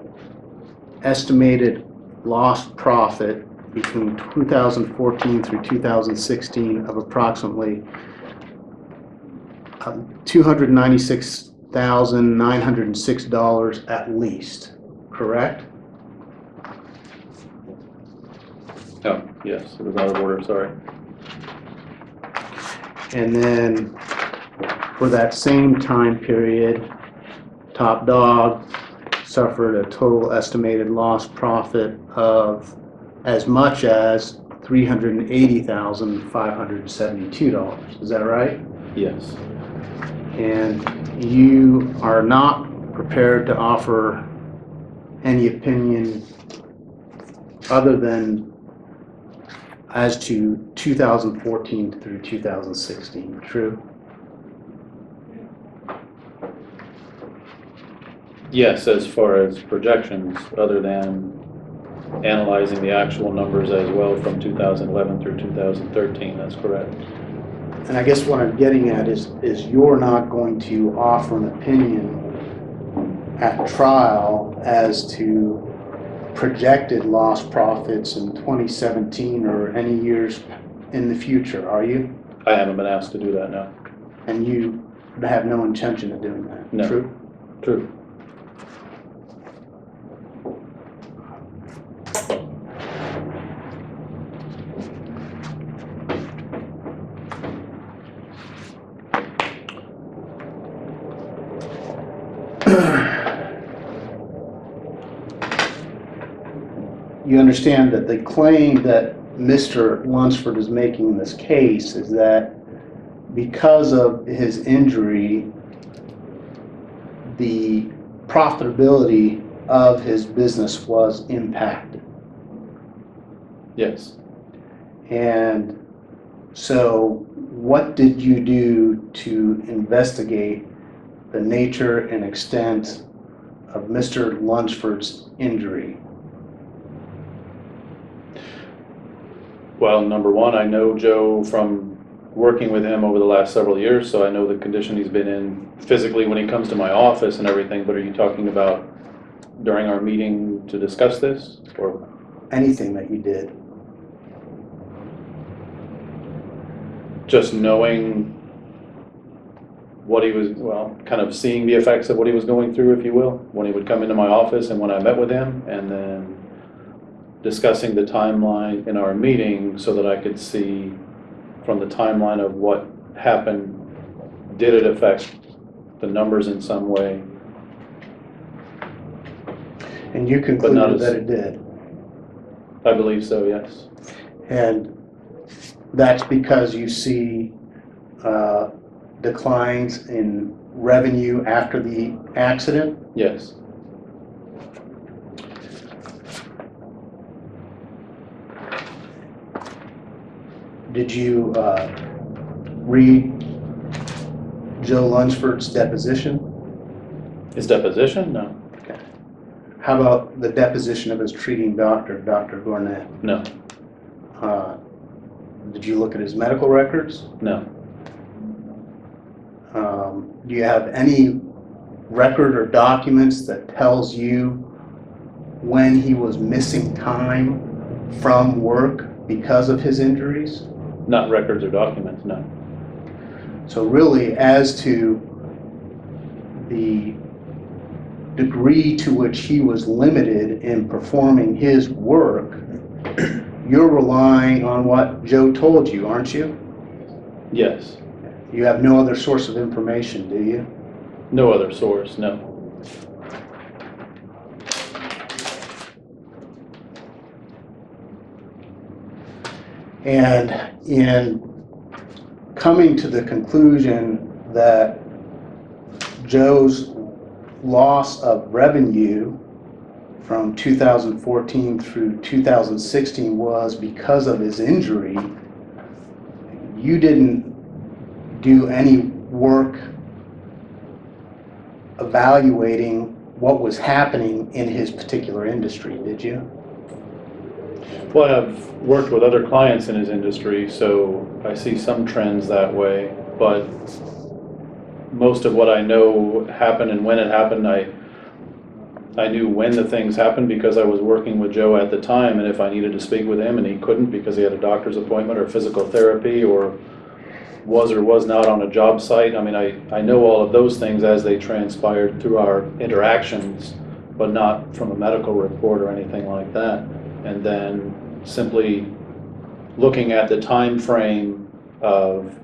estimated lost profit between 2014 through 2016 of approximately $296,906 at least, correct? Oh, yes, it was out of order, sorry. And then for that same time period, Top Dog suffered a total estimated lost profit of as much as $380,572. Is that right? Yes. And you are not prepared to offer any opinion other than as to 2014 through 2016, true? Yes, as far as projections, other than analyzing the actual numbers as well from 2011 through 2013, that's correct. And I guess what I'm getting at is you're not going to offer an opinion at trial as to projected lost profits in 2017 or any years in the future, are you? I haven't been asked to do that now. And you have no intention of doing that, No. true? True. You understand that the claim that Mr. Lunsford is making in this case is that because of his injury, the profitability of his business was impacted. Yes. And so what did you do to investigate the nature and extent of Mr. Lunsford's injury? Well, number one, I know Joe from working with him over the last several years, so I know the condition he's been in physically when he comes to my office and everything, but are you talking about during our meeting to discuss this, or? Anything that you did? Just knowing what he was, well, kind of seeing the effects of what he was going through, if you will, when he would come into my office and when I met with him, and then discussing the timeline in our meeting so that I could see from the timeline of what happened, did it affect the numbers in some way? And you concluded that it did? I believe so, yes. And that's because you see declines in revenue after the accident? Yes. Did you read Joe Lunsford's deposition? His deposition? No. Okay. How about the deposition of his treating doctor, Dr. Gornett? No. Did you look at his medical records? No. Do you have any record or documents that tells you when he was missing time from work because of his injuries? Not records or documents, no. So really, as to the degree to which he was limited in performing his work, you're relying on what Joe told you, aren't you? Yes. You have no other source of information, do you? No other source, no. And in coming to the conclusion that Joe's loss of revenue from 2014 through 2016 was because of his injury, you didn't do any work evaluating what was happening in his particular industry, did you? Well, I've worked with other clients in his industry, so I see some trends that way, but most of what I know happened and when it happened, I knew when the things happened because I was working with Joe at the time, and if I needed to speak with him and he couldn't because he had a doctor's appointment or physical therapy or was not on a job site, I mean, I know all of those things as they transpired through our interactions, but not from a medical report or anything like that. And then simply looking at the time frame of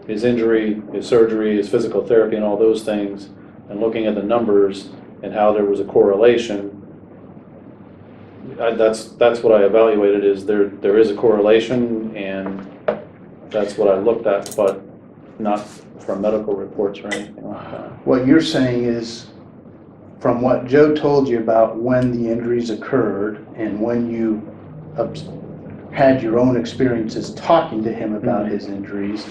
his injury, his surgery, his physical therapy, and all those things, and looking at the numbers and how there was a correlation, that's what I evaluated, is there is a correlation, and that's what I looked at, but not from medical reports or anything like that. What you're saying is, from what Joe told you about when the injuries occurred and when you had your own experiences talking to him about his injuries,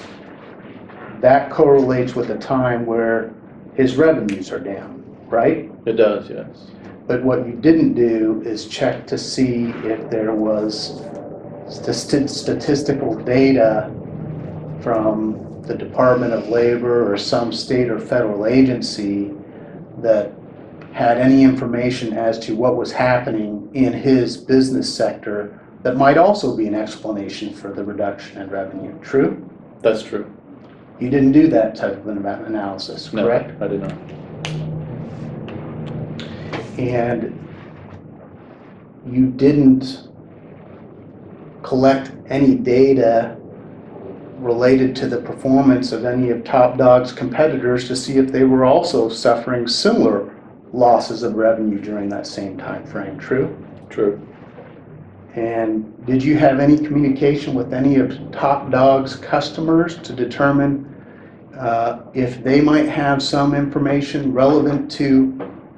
that correlates with a time where his revenues are down, right? It does, yes. But what you didn't do is check to see if there was statistical data from the Department of Labor or some state or federal agency that had any information as to what was happening in his business sector that might also be an explanation for the reduction in revenue. True? That's true. You didn't do that type of an analysis, correct? No, I did not. And you didn't collect any data related to the performance of any of Top Dog's competitors to see if they were also suffering similar losses of revenue during that same time frame. True? True. And did you have any communication with any of Top Dog's customers to determine if they might have some information relevant to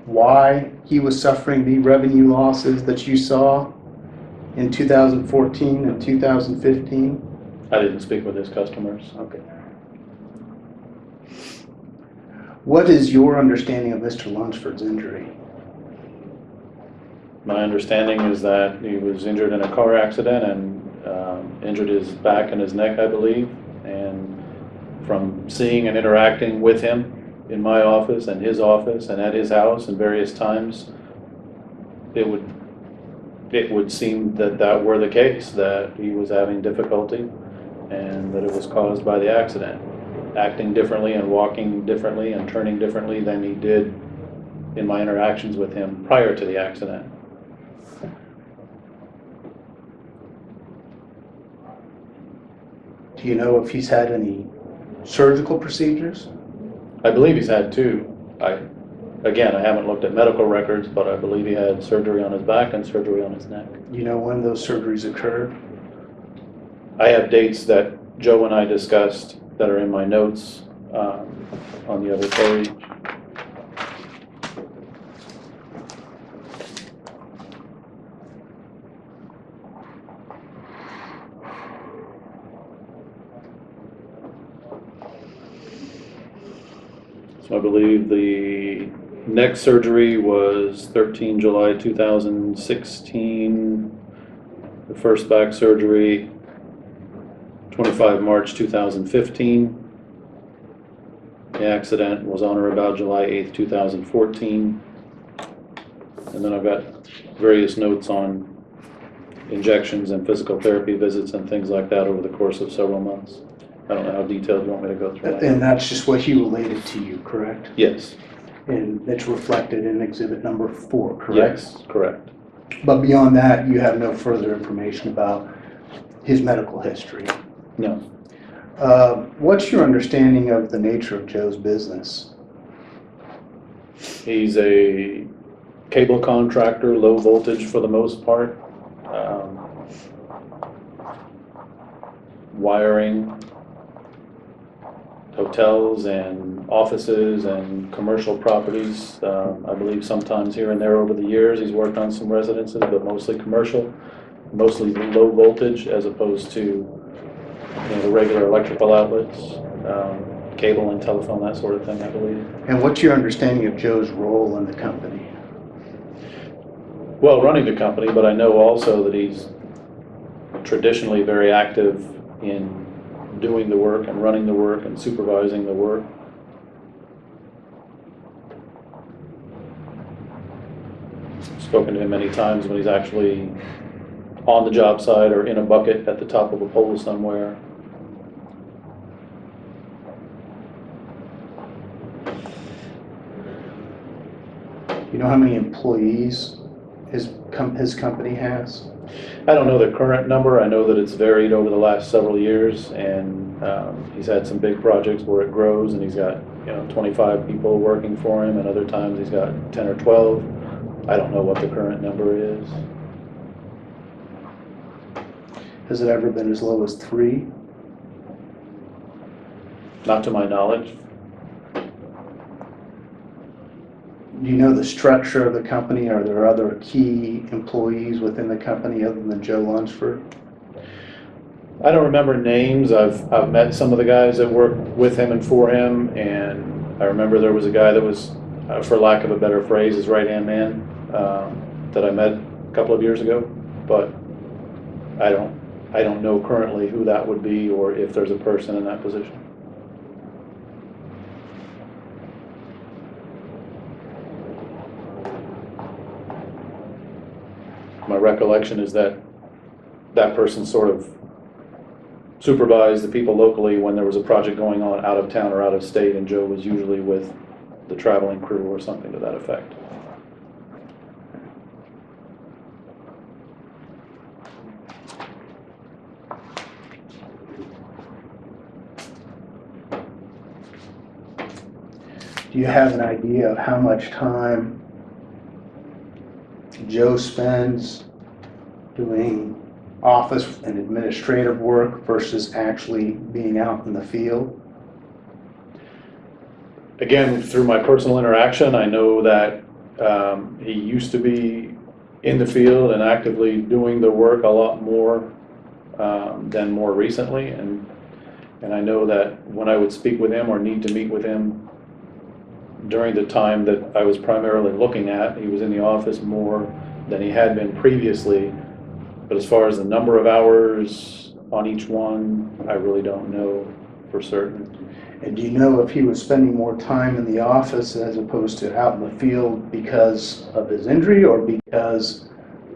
why he was suffering the revenue losses that you saw in 2014 and 2015? I didn't speak with his customers. Okay. What is your understanding of Mr. Lunsford's injury? My understanding is that he was injured in a car accident and injured his back and his neck, I believe. And from seeing and interacting with him in my office and his office and at his house in various times, it would seem that that were the case, that he was having difficulty and that it was caused by the accident, acting differently and walking differently and turning differently than he did in my interactions with him prior to the accident. Do you know if he's had any surgical procedures? I believe he's had two. Again, I haven't looked at medical records, but I believe he had surgery on his back and surgery on his neck. Do you know when those surgeries occurred? I have dates that Joe and I discussed that are in my notes on the other page. So I believe the neck surgery was 13 July 2016. The first back surgery, 25 March 2015. The accident was on or about July 8th, 2014. And then I've got various notes on injections and physical therapy visits and things like that over the course of several months. I don't know how detailed you want me to go through that. And that's just what he related to you, correct? Yes. And it's reflected in exhibit number 4, correct? Yes, correct. But beyond that, you have no further information about his medical history. No. What's your understanding of the nature of Joe's business? He's a cable contractor, low voltage for the most part. Wiring, hotels and offices and commercial properties. I believe sometimes here and there over the years he's worked on some residences, but mostly commercial, mostly low voltage as opposed to the regular electrical outlets, cable and telephone, that sort of thing, I believe. And what's your understanding of Joe's role in the company? Well, running the company, but I know also that he's traditionally very active in doing the work and running the work and supervising the work. Spoken to him many times when he's actually on the job site or in a bucket at the top of a pole somewhere. You know how many employees his company has? I don't know the current number. I know that it's varied over the last several years, and he's had some big projects where it grows, and he's got 25 people working for him, and other times he's got 10 or 12. I don't know what the current number is. Has it ever been as low as 3? Not to my knowledge. Do you know the structure of the company? Are there other key employees within the company other than Joe Lunsford? I don't remember names. I've met some of the guys that work with him and for him, and I remember there was a guy that was, for lack of a better phrase, his right-hand man that I met a couple of years ago, but I don't know currently who that would be or if there's a person in that position. My recollection is that that person sort of supervised the people locally when there was a project going on out of town or out of state, and Joe was usually with the traveling crew or something to that effect. Do you have an idea of how much time Joe spends doing office and administrative work versus actually being out in the field? Again, through my personal interaction, I know that he used to be in the field and actively doing the work a lot more than more recently, and I know that when I would speak with him or need to meet with him during the time that I was primarily looking at. He was in the office more than he had been previously. But as far as the number of hours on each one, I really don't know for certain. And do you know if he was spending more time in the office as opposed to out in the field because of his injury, or because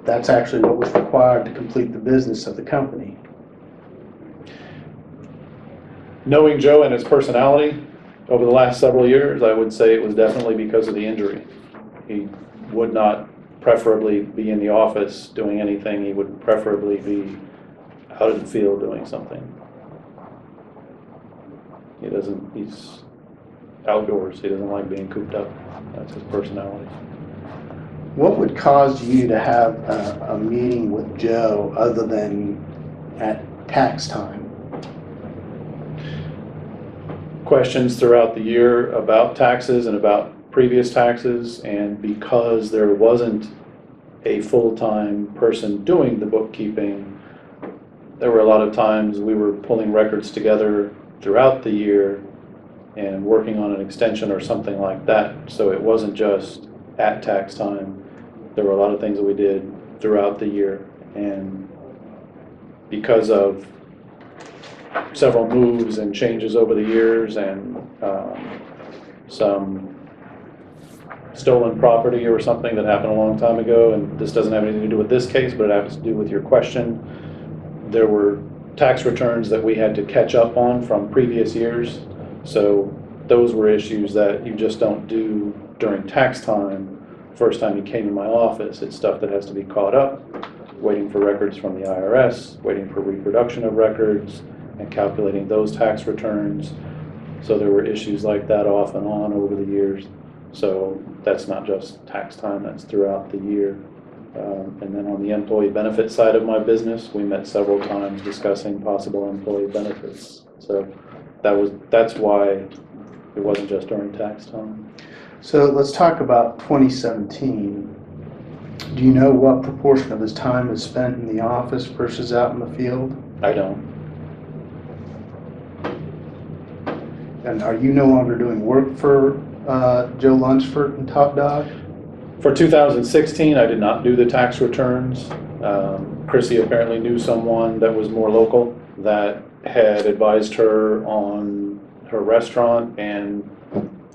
that's actually what was required to complete the business of the company? Knowing Joe and his personality over the last several years, I would say it was definitely because of the injury. He would not preferably be in the office doing anything. He would preferably be out in the field doing something. He's outdoors. He doesn't like being cooped up. That's his personality. What would cause you to have a meeting with Joe other than at tax time? Questions throughout the year about taxes and about previous taxes, and because there wasn't a full-time person doing the bookkeeping, there were a lot of times we were pulling records together throughout the year and working on an extension or something like that. So it wasn't just at tax time. There were a lot of things that we did throughout the year, and because of several moves and changes over the years and some stolen property or something that happened a long time ago, and this doesn't have anything to do with this case, but it has to do with your question. There were tax returns that we had to catch up on from previous years. So those were issues that you just don't do during tax time. First time you came in my office, it's stuff that has to be caught up, waiting for records from the IRS, waiting for reproduction of records, and calculating those tax returns. So there were issues like that off and on over the years. So that's not just tax time, that's throughout the year. And then on the employee benefit side of my business, we met several times discussing possible employee benefits. So that's why it wasn't just during tax time. So let's talk about 2017. Do you know what proportion of his time is spent in the office versus out in the field? I don't. And are you no longer doing work for Joe Lunsford and Top Dog? For 2016, I did not do the tax returns. Chrissy apparently knew someone that was more local that had advised her on her restaurant and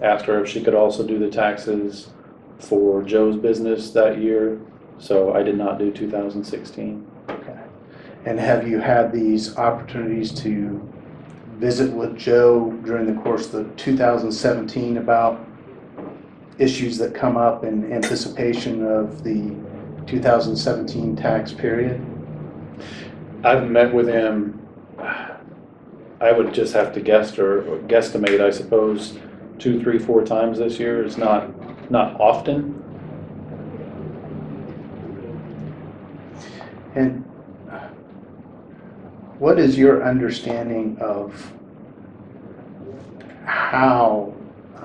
asked her if she could also do the taxes for Joe's business that year. So I did not do 2016. Okay. And have you had these opportunities to visit with Joe during the course of 2017 about issues that come up in anticipation of the 2017 tax period? I've met with him, I would just have to guess or guesstimate, I suppose, 2, 3, 4 times this year. It's not often. And what is your understanding of how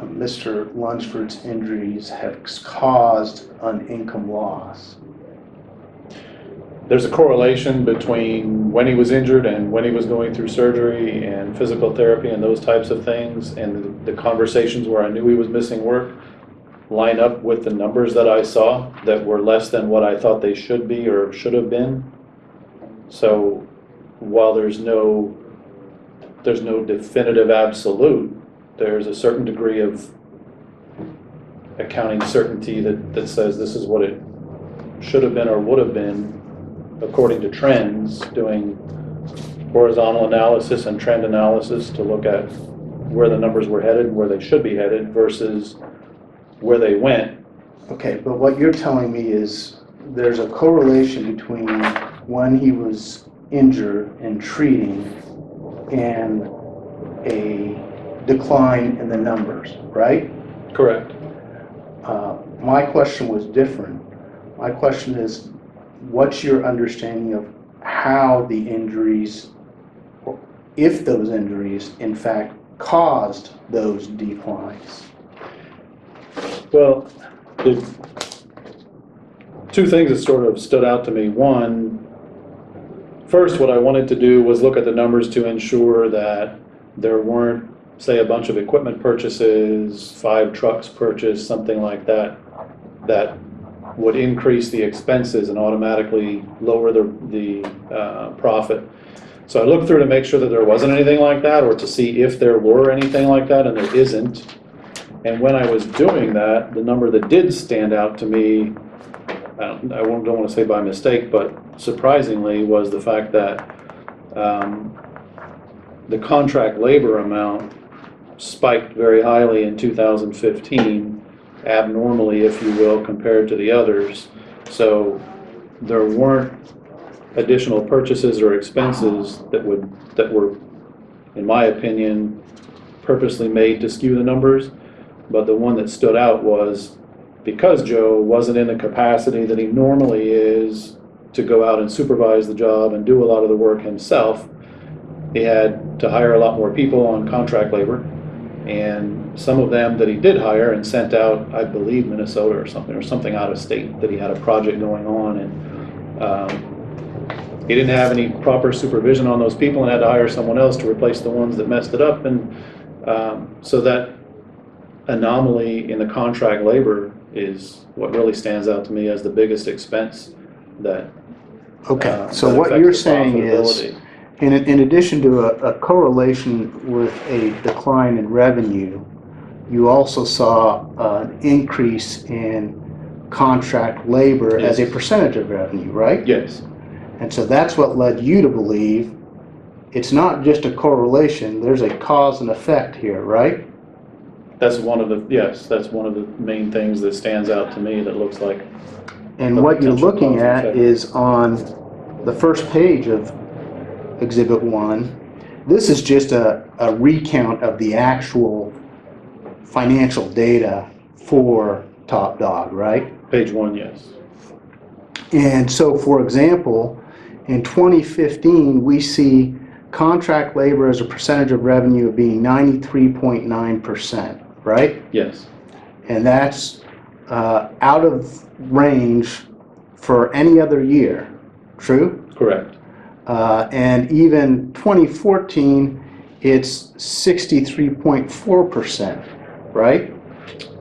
Mr. Lunsford's injuries have caused an income loss? There's a correlation between when he was injured and when he was going through surgery and physical therapy and those types of things, and the conversations where I knew he was missing work line up with the numbers that I saw that were less than what I thought they should be or should have been. So while there's no definitive absolute, there's a certain degree of accounting certainty that says this is what it should have been or would have been according to trends, doing horizontal analysis and trend analysis to look at where the numbers were headed and where they should be headed versus where they went. Okay, but what you're telling me is there's a correlation between when he was injured and treating and a decline in the numbers, right? Correct. My question was different. My question is, what's your understanding of how the injuries, or if those injuries, in fact, caused those declines? Well, two things that sort of stood out to me. One, first, what I wanted to do was look at the numbers to ensure that there weren't say a bunch of equipment purchases, 5 trucks purchased, something like that, that would increase the expenses and automatically lower the profit. So I looked through to make sure that there wasn't anything like that, or to see if there were anything like that, and there isn't. And when I was doing that, the number that did stand out to me, I don't want to say by mistake, but surprisingly, was the fact that the contract labor amount spiked very highly in 2015, abnormally, if you will, compared to the others. So there weren't additional purchases or expenses that were, in my opinion, purposely made to skew the numbers. But the one that stood out was, because Joe wasn't in the capacity that he normally is to go out and supervise the job and do a lot of the work himself, he had to hire a lot more people on contract labor. And some of them that he did hire and sent out, I believe Minnesota or something out of state, that he had a project going on, and he didn't have any proper supervision on those people and had to hire someone else to replace the ones that messed it up. And so that anomaly in the contract labor is what really stands out to me as the biggest expense that Okay, so that what affects you're the saying is, profitability. in addition to a correlation with a decline in revenue, you also saw an increase in contract labor as a Yes. percentage of revenue, right? Yes, And so that's what led you to believe it's not just a correlation, there's a cause and effect here, right? that's one of the main things that stands out to me that looks like. And A what you're potential looking cause and at effect. is on the first page of Exhibit 1. This is just a recount of the actual financial data for Top Dog, right? Page 1, yes. And so, for example, in 2015, we see contract labor as a percentage of revenue being 93.9%, right? Yes, And that's out of range for any other year, true? correct. And even 2014, it's 63.4%, right?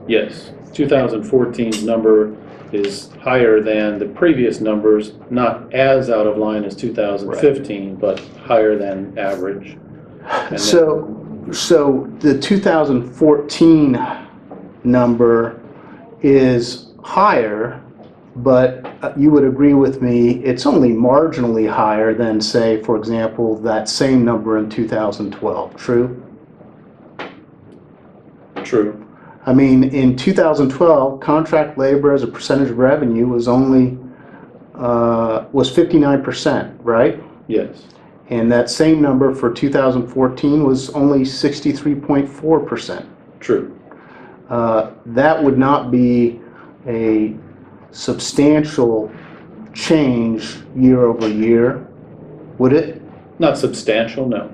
Yes, 2014's number is higher than the previous numbers, not as out of line as 2015, but higher than average. And then- So the 2014 number is higher, but you would agree with me, it's only marginally higher than, say, for example, that same number in 2012, true? True, I mean, in 2012, contract labor as a percentage of revenue was only, was 59%, right? yes, And that same number for 2014 was only 63.4%. true. That would not be a substantial change year over year, would it? Not substantial, no.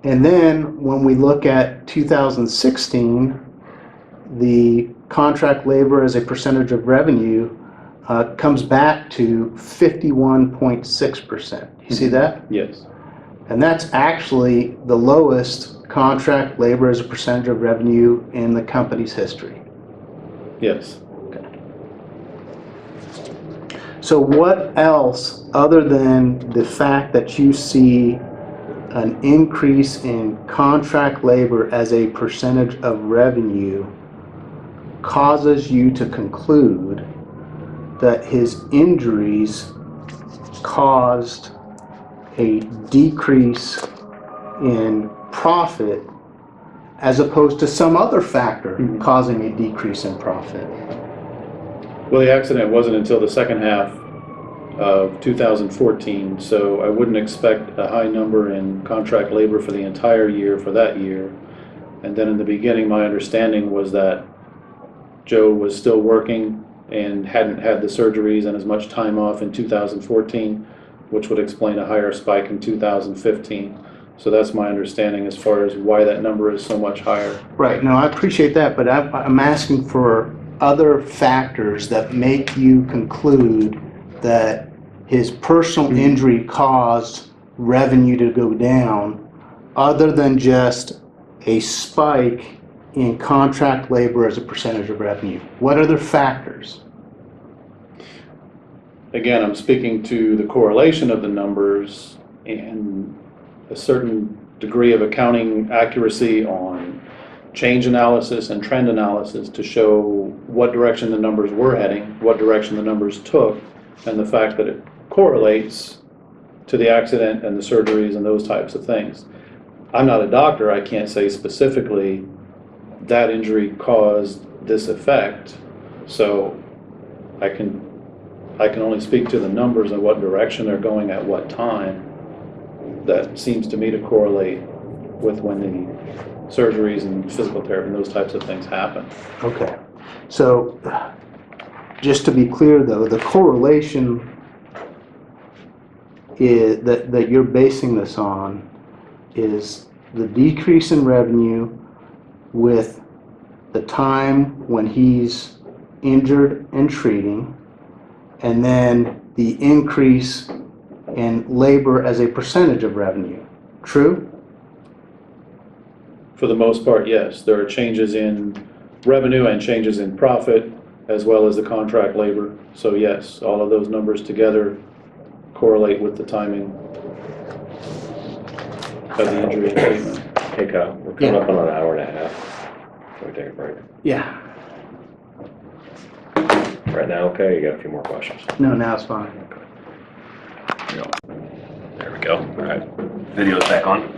And then when we look at 2016, the contract labor as a percentage of revenue comes back to 51.6%. You see that? Yes, And that's actually the lowest contract labor as a percentage of revenue in the company's history. yes. So what else, other than the fact that you see an increase in contract labor as a percentage of revenue, causes you to conclude that his injuries caused a decrease in profit as opposed to some other factor causing a decrease in profit? Well, the accident wasn't until the second half of 2014, so I wouldn't expect a high number in contract labor for the entire year for that year. And then in the beginning, my understanding was that Joe was still working and hadn't had the surgeries and as much time off in 2014, which would explain a higher spike in 2015. So that's my understanding as far as why that number is so much higher. Right, no, I appreciate that, but I'm asking for other factors that make you conclude that his personal injury caused revenue to go down other than just a spike in contract labor as a percentage of revenue? What other factors? Again, I'm speaking to the correlation of the numbers and a certain degree of accounting accuracy on change analysis and trend analysis to show what direction the numbers were heading, what direction the numbers took, and the fact that it correlates to the accident and the surgeries and those types of things. I'm not a doctor, I can't say specifically that injury caused this effect, so I can only speak to the numbers and what direction they're going at what time. That seems to me to correlate with when the surgeries and physical therapy and those types of things happen. Okay. So, just to be clear though, the correlation is that you're basing this on is the decrease in revenue with the time when he's injured and treating, and then the increase in labor as a percentage of revenue. True? For the most part, yes. There are changes in revenue and changes in profit, as well as the contract labor. So yes, all of those numbers together correlate with the timing of the injury and treatment. Hey Kyle, we're coming up on an hour and a half. Can we take a break? Yeah. Right now, okay? You got a few more questions? No, now it's fine. There we go. All right. Video's back on.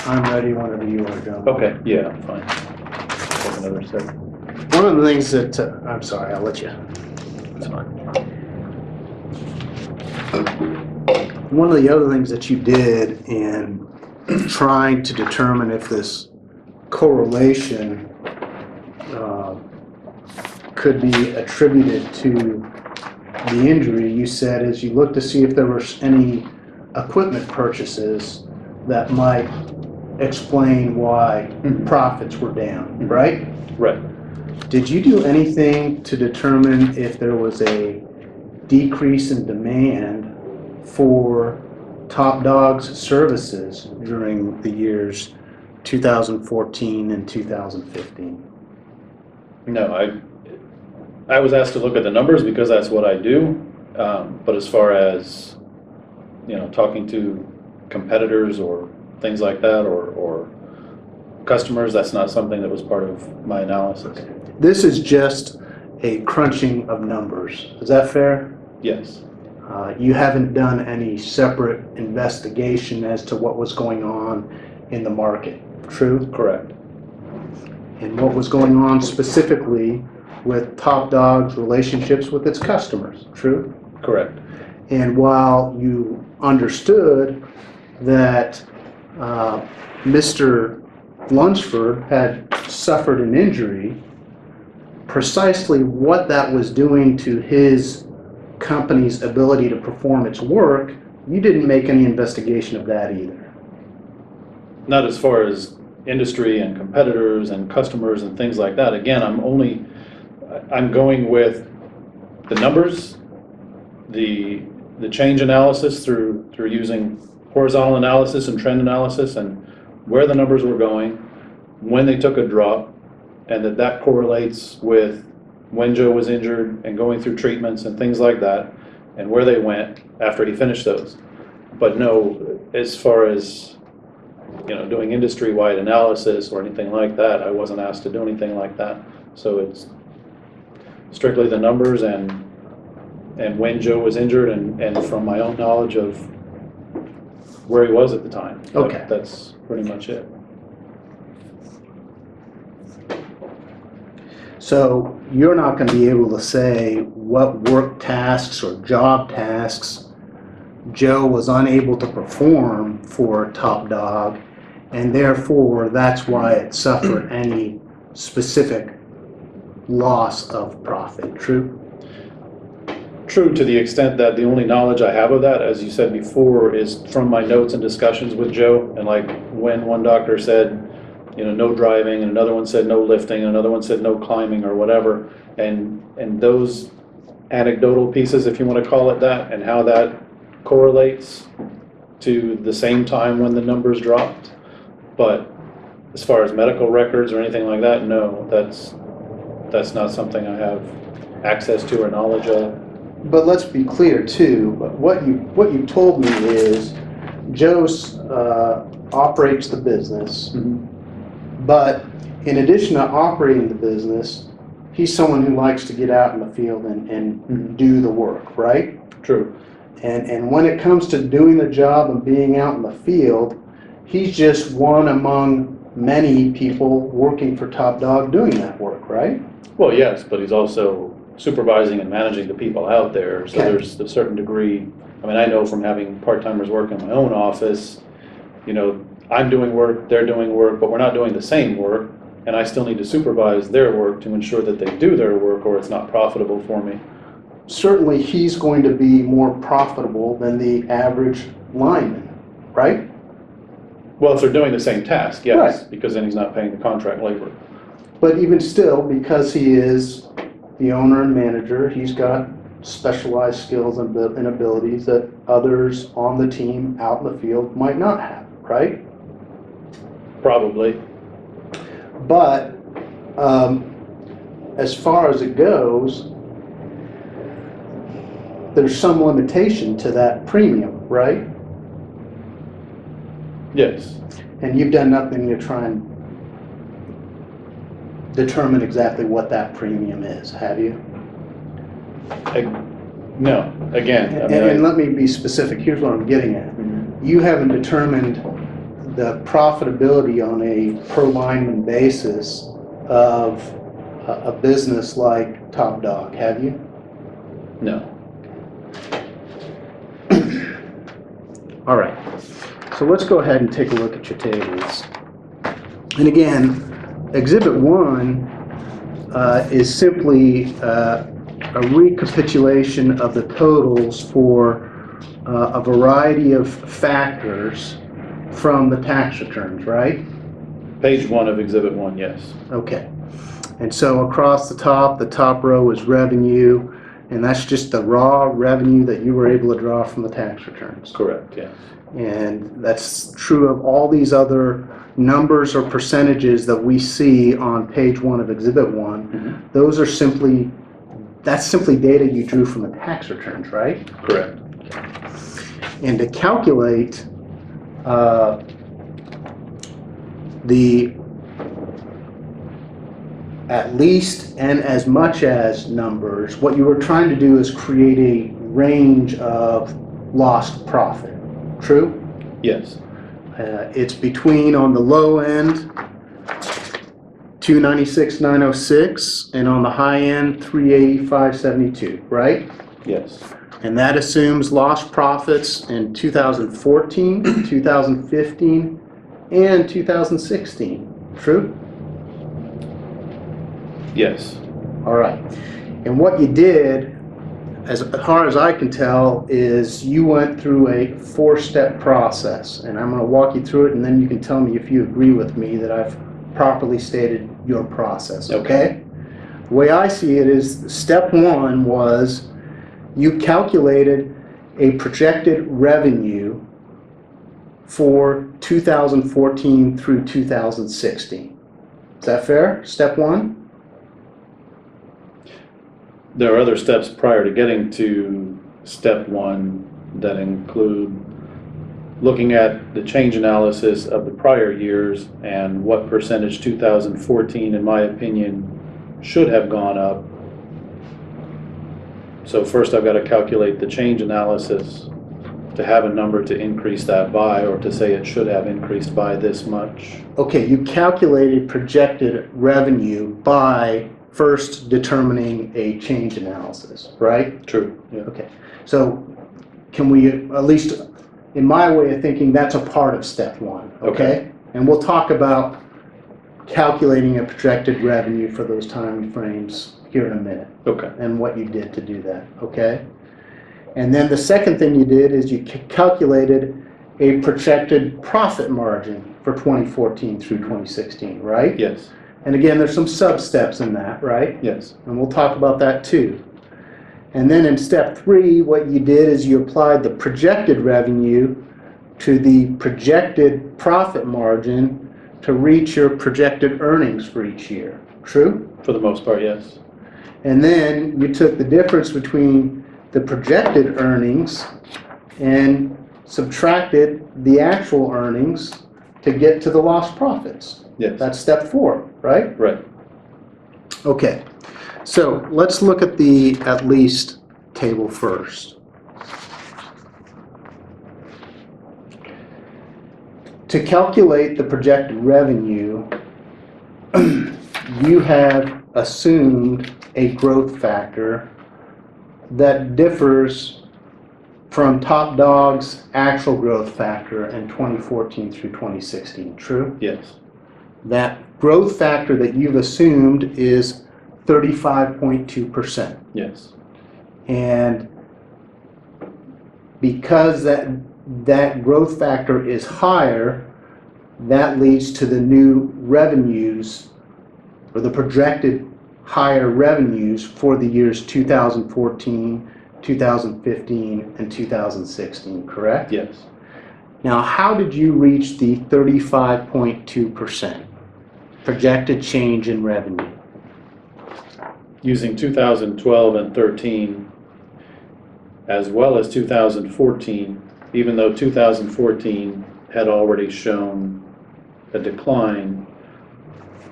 I'm ready whenever you are, John. Okay, yeah, I'm fine. Take another sec. One of the things that, I'm sorry, I'll let you. That's fine. One of the other things that you did in trying to determine if this correlation could be attributed to the injury, you said, is you looked to see if there were any equipment purchases that might explain why profits were down, right? Right. Did you do anything to determine if there was a decrease in demand for Top Dog's services during the years 2014 and 2015? No, I was asked to look at the numbers because that's what I do. But as far as, talking to competitors or things like that, or customers, that's not something that was part of my analysis. This is just a crunching of numbers. Is that fair? Yes. You haven't done any separate investigation as to what was going on in the market, true? Correct. And what was going on specifically with Top Dog's relationships with its customers, true? Correct. And while you understood that Mr. Lunsford had suffered an injury, precisely what that was doing to his company's ability to perform its work, you didn't make any investigation of that either. Not as far as industry and competitors and customers and things like that. Again, I'm going with the numbers, the change analysis through using horizontal analysis and trend analysis, and where the numbers were going, when they took a drop, and that correlates with when Joe was injured and going through treatments and things like that, and where they went after he finished those. But no, as far as doing industry-wide analysis or anything like that, I wasn't asked to do anything like that. So it's strictly the numbers and when Joe was injured and from my own knowledge of where he was at the time. Okay. That's pretty much it. So you're not going to be able to say what work tasks or job tasks Joe was unable to perform for Top Dog, and therefore that's why it suffered any specific loss of profit, true? True, to the extent that the only knowledge I have of that, as you said before, is from my notes and discussions with Joe. And like when one doctor said, no driving, and another one said no lifting, and another one said no climbing or whatever. And those anecdotal pieces, if you want to call it that, and how that correlates to the same time when the numbers dropped. But as far as medical records or anything like that, no, that's not something I have access to or knowledge of. But let's be clear too, what you told me is Joe's operates the business, but in addition to operating the business, he's someone who likes to get out in the field and do the work, right? True. And when it comes to doing the job and being out in the field, he's just one among many people working for Top Dog doing that work, right? Well, yes, but he's also supervising and managing the people out there, so Okay. there's a certain degree. I mean, I know from having part-timers work in my own office, you know, I'm doing work, they're doing work, but we're not doing the same work, and I still need to supervise their work to ensure that they do their work or it's not profitable for me. Certainly he's going to be more profitable than the average lineman, right? Well, if they're doing the same task, yes, Right. because then he's not paying the contract labor. But even still, because he is the owner and manager, he's got specialized skills and abilities that others on the team out in the field might not have, right? Probably. But as far as it goes, there's some limitation to that premium, right? Yes. And you've done nothing to try and determine exactly what that premium is, have you? No, again. I mean, And let me be specific, here's what I'm getting at. You haven't determined the profitability on a per lineman basis of a business like Top Dog, have you? No. All right, so let's go ahead and take a look at your tables. And again, Exhibit 1 is simply a recapitulation of the totals for a variety of factors from the tax returns, right? Page 1 of Exhibit 1, yes. Okay. And so across the top row is revenue, and that's just the raw revenue that you were able to draw from the tax returns. Correct, yes. And that's true of all these other numbers or percentages that we see on page 1 of Exhibit 1. Those are simply, that's simply data you drew from the tax returns, right? Correct. And to calculate the at least and as much as numbers, what you were trying to do is create a range of lost profit. True? Yes. It's between, on the low end, 296,906, and on the high end, 385,722, right? Yes. And that assumes lost profits in 2014, 2015, and 2016. True? Yes. All right. And what you did, as far as I can tell, is you went through a 4-step process. And I'm going to walk you through it, and then you can tell me if you agree with me that I've properly stated your process, okay? The way I see it is step 1 was you calculated a projected revenue for 2014 through 2016. Is that fair? Step 1? There are other steps prior to getting to step 1 that include looking at the change analysis of the prior years and what percentage 2014, in my opinion, should have gone up. So first I've got to calculate the change analysis to have a number to increase that by, or to say it should have increased by this much. Okay, you calculated projected revenue by first determining a change analysis, right? True. Yeah. Okay, so can we, at least in my way of thinking, that's a part of step 1, okay? And we'll talk about calculating a projected revenue for those time frames here in a minute. Okay. And what you did to do that, okay? And then the second thing you did is you calculated a projected profit margin for 2014 through 2016, right? Yes. And again, there's some sub-steps in that, right? Yes. And we'll talk about that too. And then in step 3, what you did is you applied the projected revenue to the projected profit margin to reach your projected earnings for each year. True? For the most part, yes. And then you took the difference between the projected earnings and subtracted the actual earnings to get to the lost profits. Yes. That's step 4, right? Right. Okay, so let's look at the at least table first. To calculate the projected revenue, you have assumed a growth factor that differs from Top Dog's actual growth factor in 2014 through 2016, true? Yes. That growth factor that you've assumed is 35.2%. Yes. And because that growth factor is higher, that leads to the new revenues, or the projected higher revenues for the years 2014, 2015, and 2016, correct? Yes. Now, how did you reach the 35.2% projected change in revenue? Using 2012 and 13, as well as 2014, even though 2014 had already shown a decline,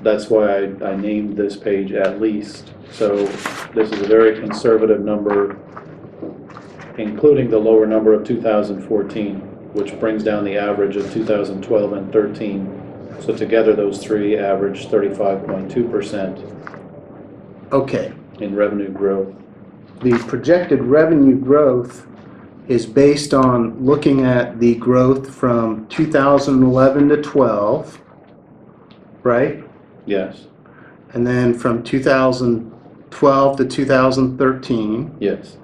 that's why I named this page at least. So this is a very conservative number, including the lower number of 2014, which brings down the average of 2012 and 13. So together those three average 35.2% Okay, in revenue growth. the projected revenue growth is based on looking at the growth from 2011 to 12, right? Yes. And then from 2012 to 2013, Yes.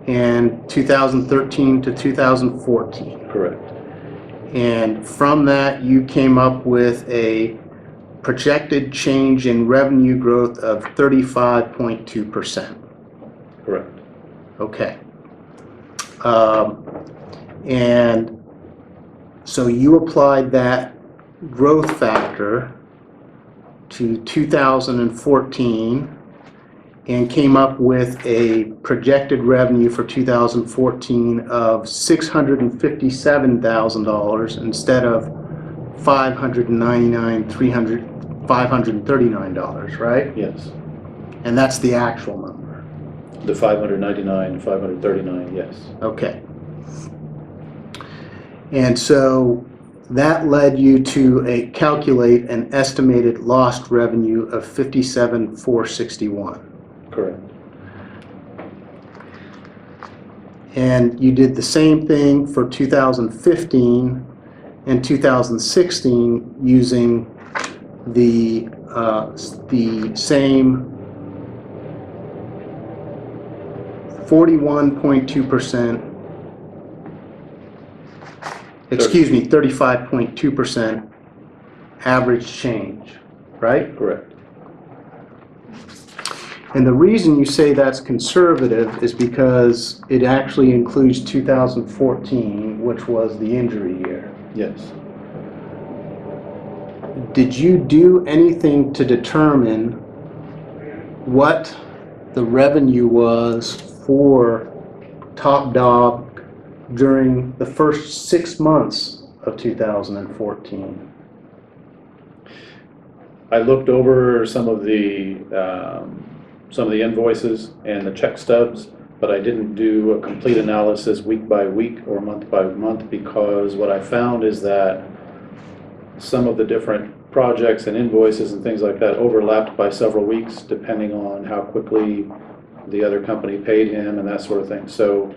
and 2013 to 2014. Correct. And from that, you came up with a projected change in revenue growth of 35.2%. Correct. Okay. And so you applied that growth factor to 2014 and came up with a projected revenue for 2014 of $657,000 instead of $539,339, right? Yes. And that's the actual number. The 599, 539, yes. Okay. And so that led you to calculate an estimated lost revenue of $57,461. Correct. And you did the same thing for 2015 and 2016 using the same 41.2%, excuse me, 35.2% average change, right? Correct. And the reason you say that's conservative is because it actually includes 2014, which was the injury year. Yes. Did you do anything to determine what the revenue was for Top Dog during the first 6 months of 2014? I looked over some of the invoices and the check stubs, but I didn't do a complete analysis week by week or month by month, because what I found is that some of the different projects and invoices and things like that overlapped by several weeks, depending on how quickly the other company paid him and that sort of thing. So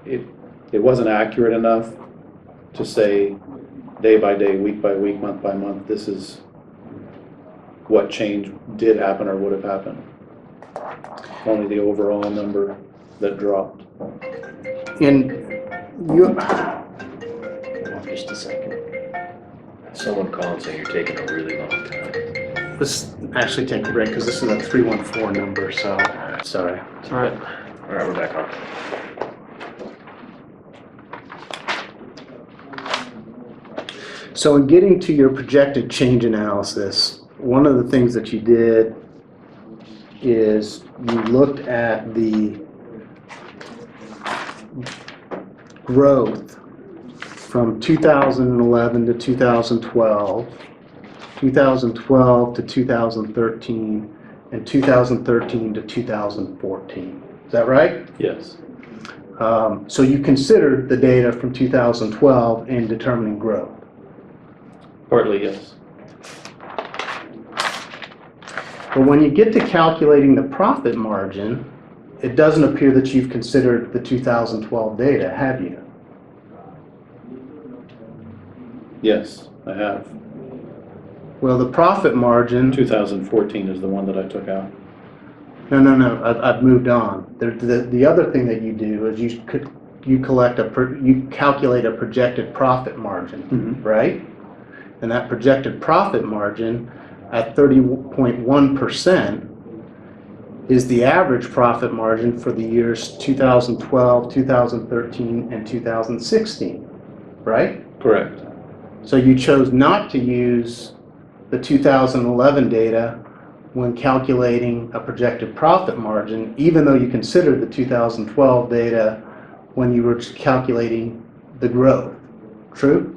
it wasn't accurate enough to say day by day, week by week, month by month, this is what change did happen or would have happened. Only the overall number that dropped. And you, Just a second. Someone called and said you're taking a really long time. let's actually take a break because this is a 314 number, so sorry. It's all right. All right, we're back on. So in getting to your projected change analysis, one of the things that you did is you looked at the growth from 2011 to 2012, 2012 to 2013, and 2013 to 2014. Is that right? Yes. So you considered the data from 2012 in determining growth. Partly, yes. But when you get to calculating the profit margin, it doesn't appear that you've considered the 2012 data, have you? Yes, I have. Well, the profit margin, 2014 is the one that I took out. no, I've moved on. The other thing that you do is you calculate a projected profit margin, Mhm. right? And that projected profit margin at 30.1% is the average profit margin for the years 2012, 2013, and 2016, right? Correct. So you chose not to use the 2011 data when calculating a projected profit margin, even though you considered the 2012 data when you were calculating the growth. True?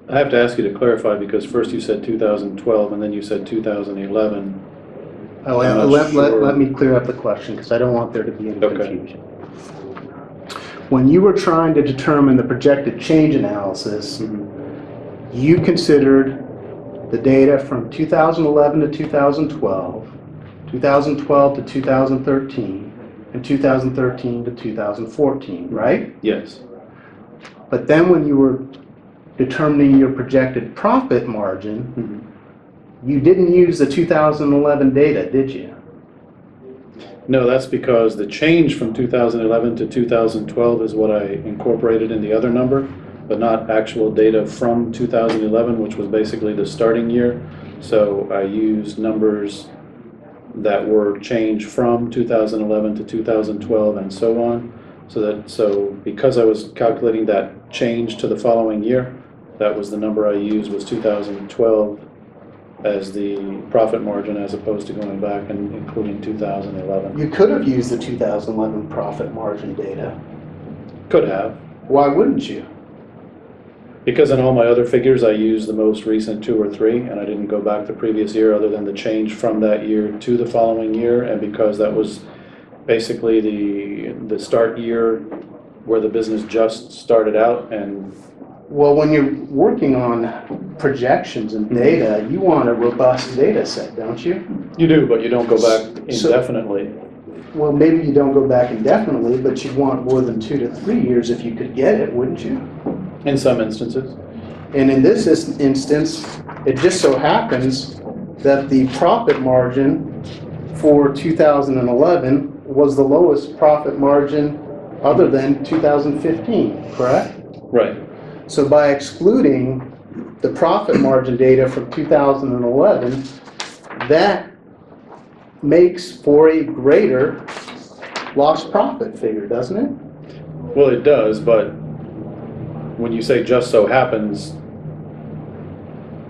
I have to ask you to clarify because first you said 2012 and then you said 2011. Oh, I'm not let sure. me clear up the question because I don't want there to be any Okay. confusion. When you were trying to determine the projected change analysis, Mhm. you considered the data from 2011 to 2012, 2012 to 2013, and 2013 to 2014, right? Yes. But then when you were determining your projected profit margin, Mhm. you didn't use the 2011 data, did you? No, that's because the change from 2011 to 2012 is what I incorporated in the other number, but not actual data from 2011, which was basically the starting year. So I used numbers that were changed from 2011 to 2012 and so on. So because I was calculating that change to the following year, that was the number I used was 2012 as the profit margin as opposed to going back and including 2011. You could have used the 2011 profit margin data. Could have, Why wouldn't you? because in all my other figures I used the most recent 2 or 3 and I didn't go back the previous year other than the change from that year to the following year, and because that was basically the start year where the business just started out. And Well, when you're working on projections and data, you want a robust data set, don't you? you do, but you don't go back So- indefinitely. Well, maybe you don't go back indefinitely, but you'd want more than 2 to 3 years if you could get it, wouldn't you? In some instances. And in this instance, it just so happens that the profit margin for 2011 was the lowest profit margin other than 2015, correct? Right. So by excluding the profit margin data from 2011, that makes for a greater lost profit figure, doesn't it? Well, it does, but when you say just so happens,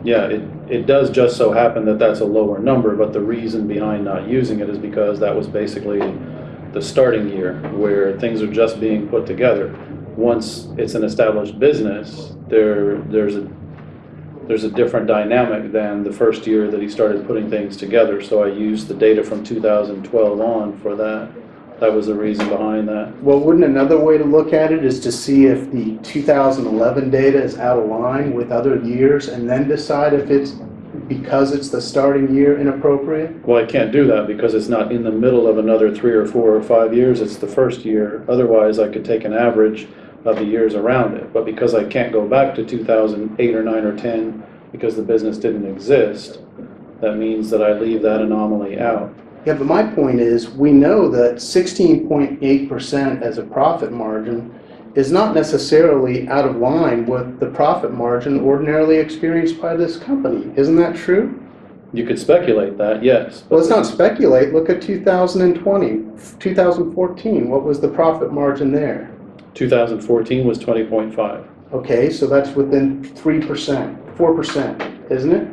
yeah, it does just so happen that that's a lower number, but the reason behind not using it is because that was basically the starting year where things are just being put together. Once it's an established business, there's a different dynamic than the first year that he started putting things together. So I used the data from 2012 on for that. That was the reason behind that. Well, wouldn't another way to look at it is to see if the 2011 data is out of line with other years and then decide if it's, because it's the starting year, inappropriate? Well, I can't do that because it's not in the middle of another 3 or 4 or 5 years. It's the first year. Otherwise, I could take an average of the years around it. But because I can't go back to 2008 or 9 or 10 because the business didn't exist, that means that I leave that anomaly out. Yeah, but my point is, we know that 16.8% as a profit margin is not necessarily out of line with the profit margin ordinarily experienced by this company. Isn't that true? You could speculate that, yes. Well, let's not speculate. Look at 2020, 2014. What was the profit margin there? 2014 was 20.5. Okay, so that's within 3%, 4%, isn't it?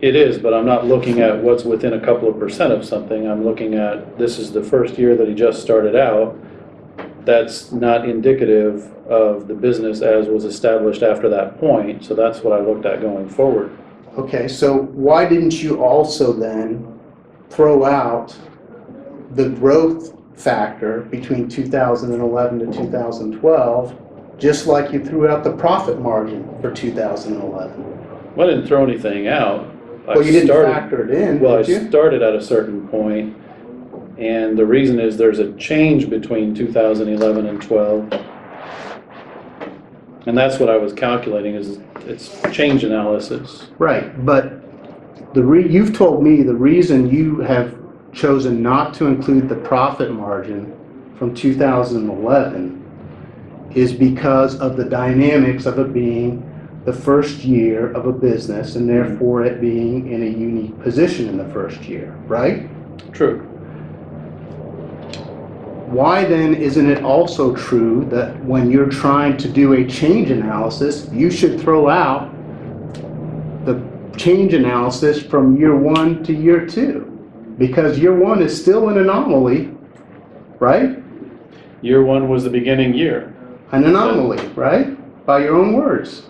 It is, but I'm not looking at what's within a couple of percent of something. I'm looking at, this is the first year that he just started out. That's not indicative of the business as was established after that point. So that's what I looked at going forward. Okay, so why didn't you also then throw out the growth factor between 2011 to 2012, just like you threw out the profit margin for 2011? Well, I didn't throw anything out. Well, you didn't factor it in, Well, I did you? started at a certain point, and the reason is there's a change between 2011 and 12. And that's what I was calculating, is it's change analysis. Right, but you've told me the reason you have chosen not to include the profit margin from 2011 is because of the dynamics of it being the first year of a business and therefore it being in a unique position in the first year, right? True. Why then isn't it also true that when you're trying to do a change analysis, you should throw out the change analysis from year 1 to year 2? Because year 1 is still an anomaly, right? Year 1 was the beginning year. An anomaly, right? By your own words.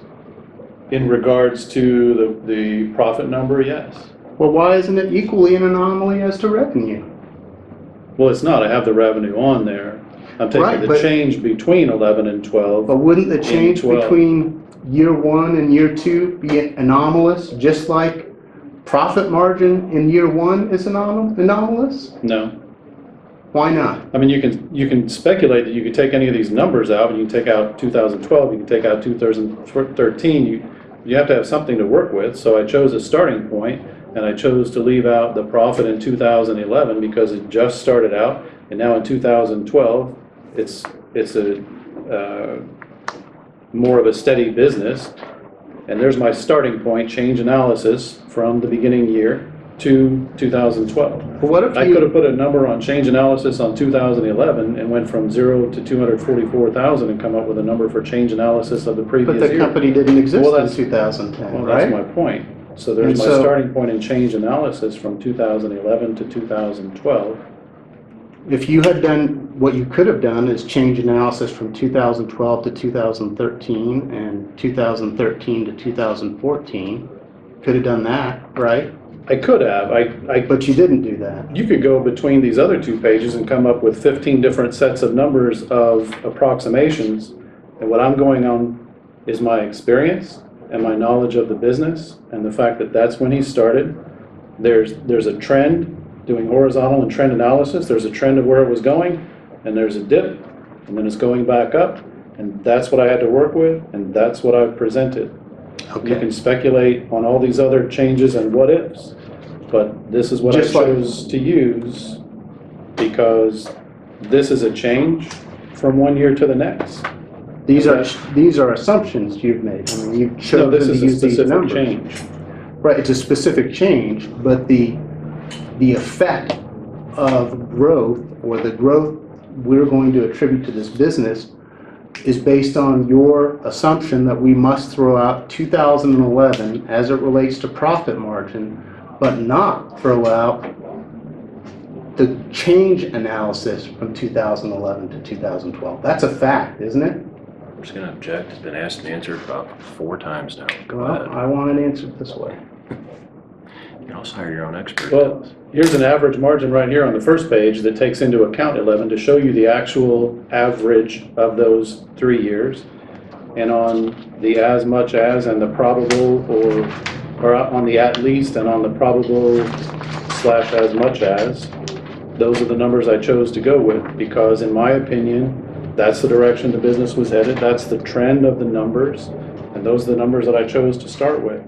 In regards to the profit number, yes. Well, why isn't it equally an anomaly as to revenue? Well, it's not. I have the revenue on there. I'm taking Right, the but- change between 11 and 12. But wouldn't the change 12. between year 1 and year 2 be anomalous, just like profit margin in year 1 is anomalous? No. Why not? I mean, you can speculate that you could take any of these numbers out, and you can take out 2012, you can take out 2013. You have to have something to work with, so I chose a starting point, and I chose to leave out the profit in 2011 because it just started out, and now in 2012, it's a more of a steady business, and there's my starting point, change analysis from the beginning year to 2012. But what if I could have you, put a number on change analysis on 2011 and went from 0 to 244,000 and come up with a number for change analysis of the previous but the year. company didn't exist Well, in that's- 2010, Well, that's right? my point. So there's And my so- starting point in change analysis from 2011 to 2012. If you had done, what you could have done is change analysis from 2012 to 2013 and 2013 to 2014. Could have done that, right? I could have. But you didn't do that. You could go between these other two pages and come up with 15 different sets of numbers of approximations. And what I'm going on is my experience and my knowledge of the business and the fact that that's when he started. There's a trend, doing horizontal and trend analysis. There's a trend of where it was going, and there's a dip, and then it's going back up. And that's what I had to work with, and that's what I've presented. You can speculate on all these other changes and what ifs, but this is what Just I like- chose to use because this is a change from one year to the next. These are assumptions you've made. I mean, you've No, chosen this to is a use these specific numbers. change. Right, it's a specific change, but the effect of growth, or the growth we're going to attribute to this business, is based on your assumption that we must throw out 2011 as it relates to profit margin, but not throw out the change analysis from 2011 to 2012. That's a fact, isn't it? I'm just gonna object. It's been asked and answered about 4 times now. Go Well, ahead. I want it answered this way. You can also hire your own expert. Well, here's an average margin right here on the first page that takes into account 11 to show you the actual average of those 3 years. And on the as much as and the probable, or on the at least and on the probable / as much as, those are the numbers I chose to go with because in my opinion, that's the direction the business was headed. That's the trend of the numbers. And those are the numbers that I chose to start with.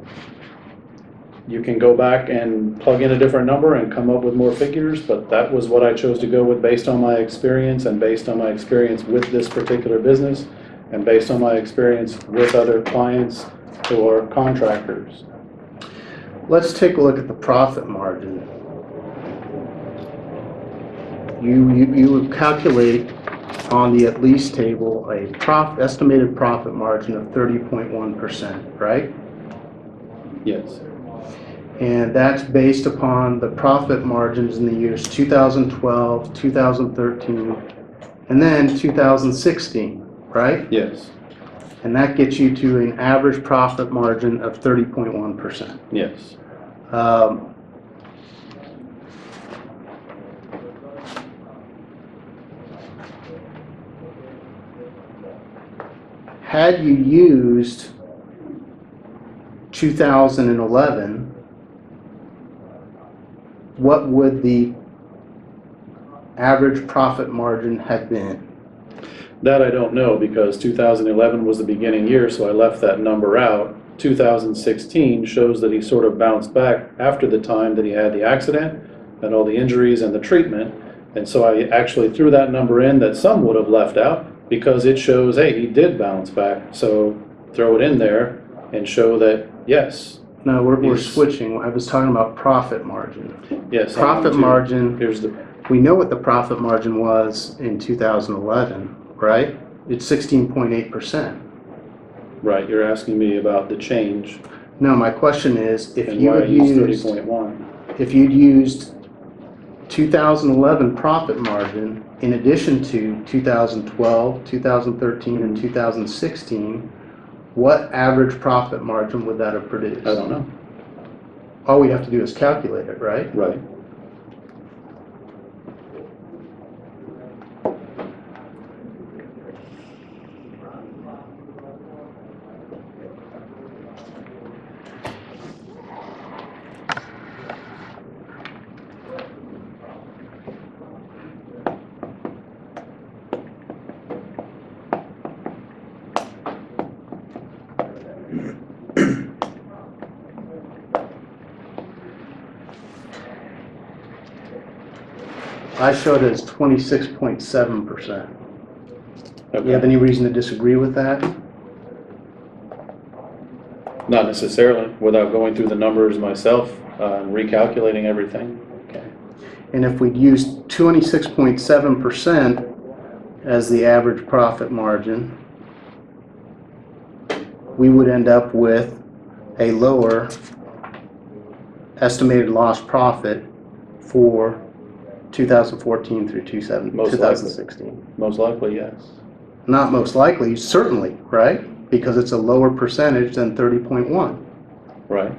You can go back and plug in a different number and come up with more figures, but that was what I chose to go with based on my experience and based on my experience with this particular business and based on my experience with other clients who are contractors. let's take a look at the profit margin. You would calculate on the at least table a estimated profit margin of 30.1%, right? Yes, And that's based upon the profit margins in the years 2012, 2013, and then 2016, right? yes, And that gets you to an average profit margin of 30.1%. yes. Had you used 2011, what would the average profit margin have been? That I don't know, because 2011 was the beginning year, so I left that number out. 2016 shows that he sort of bounced back after the time that he had the accident and all the injuries and the treatment. And so I actually threw that number in that some would have left out, because it shows, hey, he did bounce back. So throw it in there and show that, yes, No, we're Yes. switching. I was talking about profit margin. yes. Profit margin, Here's the, we know what the profit margin was in 2011, right? It's 16.8%. right, you're asking me about the change No, my question is, if and you why I had used used, 30.1. if you'd used 2011 profit margin in addition to 2012, 2013, and 2016, what average profit margin would that have produced? I don't know. All we have to do is calculate it, right? Right. I showed it as 26.7%. Okay. You have any reason to disagree with that? Not necessarily, without going through the numbers myself, and recalculating everything. Okay. And if we'd used 26.7% as the average profit margin, we would end up with a lower estimated lost profit for 2014 through Most 2016. Most likely, yes. Not most likely, certainly, right? Because it's a lower percentage than 30.1. Right.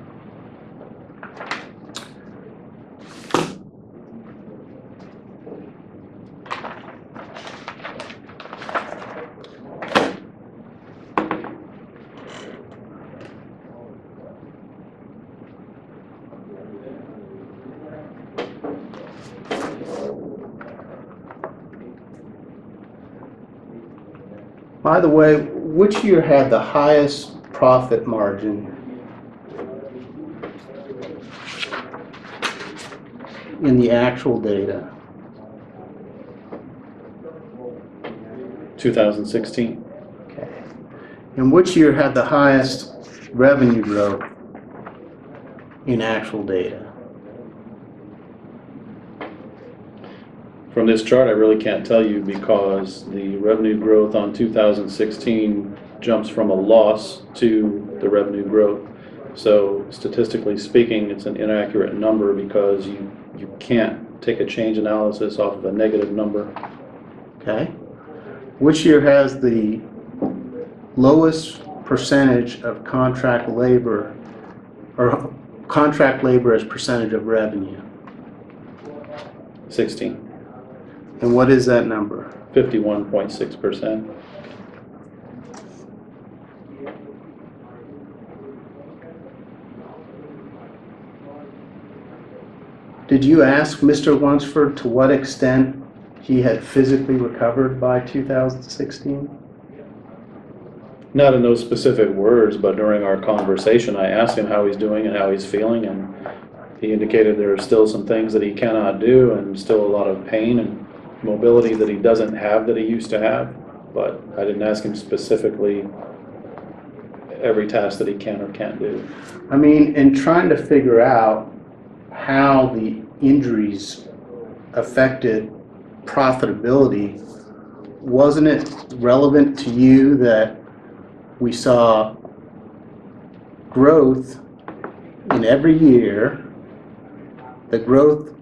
By the way, which year had the highest profit margin in the actual data? 2016. Okay. And which year had the highest revenue growth in actual data? From this chart, I really can't tell you, because the revenue growth on 2016 jumps from a loss to the revenue growth. So statistically speaking, it's an inaccurate number, because you can't take a change analysis off of a negative number. Okay. Which year has the lowest percentage of contract labor, or contract labor as percentage of revenue? 16. And what is that number? 51.6%. Did you ask Mr. Lunsford to what extent he had physically recovered by 2016? Not in those specific words, but during our conversation, I asked him how he's doing and how he's feeling, and he indicated there are still some things that he cannot do, and still a lot of pain and mobility that he doesn't have that he used to have. But I didn't ask him specifically every task that he can or can't do. I mean, in trying to figure out how the injuries affected profitability, wasn't it relevant to you that we saw growth in every year? The growth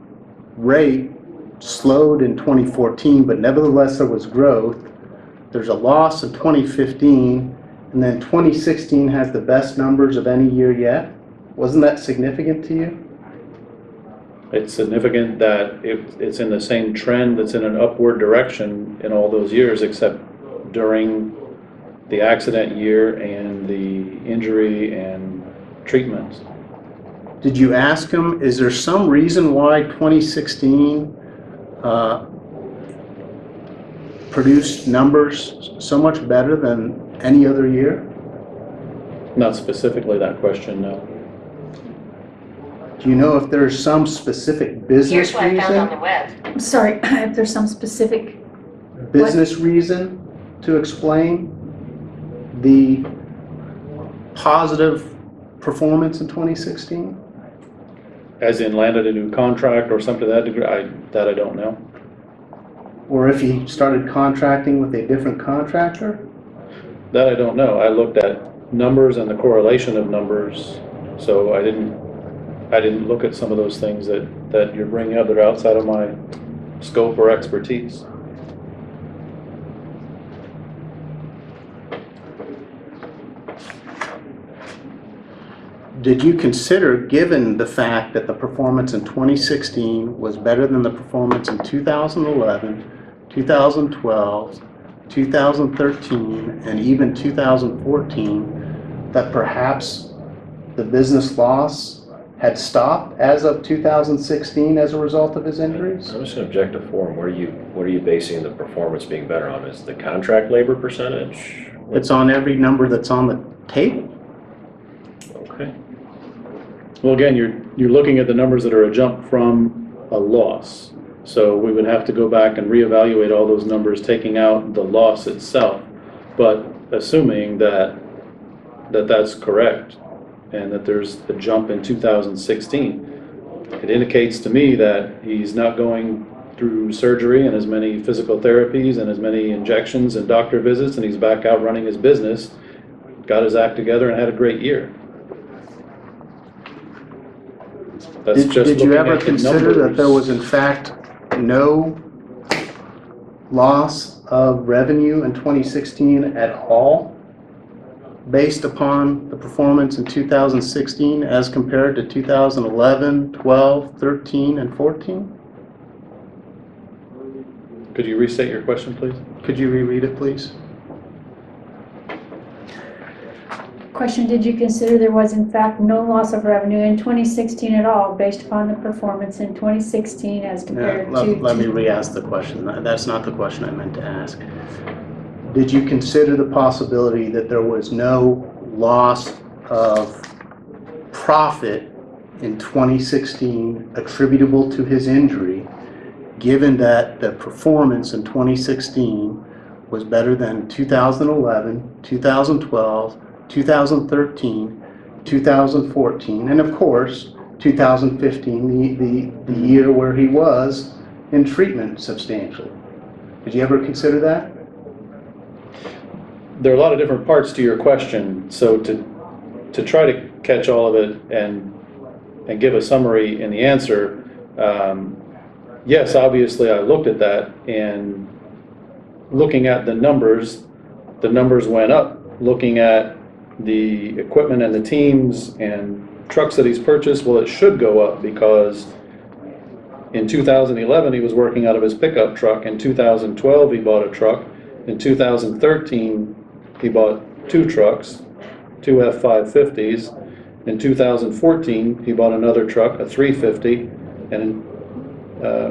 rate slowed in 2014, but nevertheless there was growth. There's a loss in 2015, and then 2016 has the best numbers of any year yet. Wasn't that significant to you? It's significant that it's in the same trend that's in an upward direction in all those years, except during the accident year and the injury and treatments. Did you ask him, is there some reason why 2016 produced numbers so much better than any other year? Not specifically that question, no. Do you know if there's some specific business Here's what I found on the reason? web. I'm sorry, if there's some specific, Business reason to explain the positive performance in 2016? As in landed a new contract or something to that degree, that I don't know. Or if he started contracting with a different contractor? That I don't know. I looked at numbers and the correlation of numbers, so I didn't look at some of those things that you're bringing up that are outside of my scope or expertise. Did you consider, given the fact that the performance in 2016 was better than the performance in 2011, 2012, 2013, and even 2014, that perhaps the business loss had stopped as of 2016 as a result of his injuries? I'm just gonna object to form. What are you basing the performance being better on? Is the contract labor percentage? It's on every number that's on the table. Okay. Well, again, you're looking at the numbers that are a jump from a loss. So we would have to go back and reevaluate all those numbers, taking out the loss itself. But assuming that's correct and that there's a jump in 2016, it indicates to me that he's not going through surgery and as many physical therapies and as many injections and doctor visits, and he's back out running his business, got his act together and had a great year. That's just Did you looking ever at the consider that numbers. there was in fact no loss of revenue in 2016 at all, based upon the performance in 2016 as compared to 2011, 12, 13, and 14? Could you restate your question, please? Could you reread it, please? question, did you consider there was in fact no loss of revenue in 2016 at all based upon the performance in 2016 as compared to... Let me re-ask the question. That's not the question I meant to ask. Did you consider the possibility that there was no loss of profit in 2016 attributable to his injury, given that the performance in 2016 was better than 2011, 2012, 2013, 2014, and of course 2015, the year where he was in treatment substantially? Did you ever consider that? There are a lot of different parts to your question, so to try to catch all of it and give a summary in the answer, yes, obviously I looked at that, and looking at the numbers went up. Looking at the equipment and the teams and trucks that he's purchased, well, it should go up, because in 2011 he was working out of his pickup truck. In 2012 he bought a truck. In 2013 he bought 2 trucks, 2 F-550s. In 2014 he bought another truck, a 350, and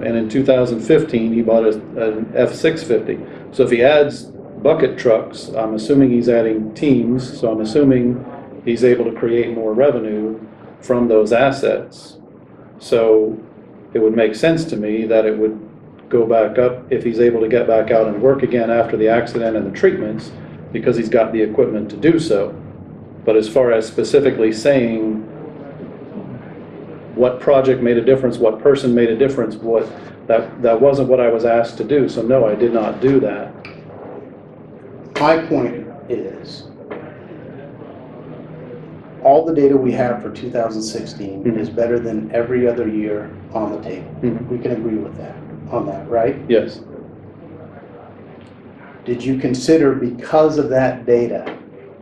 in 2015 he bought an F-650. So if he adds bucket trucks, I'm assuming he's adding teams, so I'm assuming he's able to create more revenue from those assets. So it would make sense to me that it would go back up if he's able to get back out and work again after the accident and the treatments, because he's got the equipment to do so. But as far as specifically saying what project made a difference, what person made a difference, that wasn't what I was asked to do. So no, I did not do that. My point is, all the data we have for 2016 Mhm. is better than every other year on the table. Mhm. We can agree with that, on that, right? Yes. Did you consider, because of that data,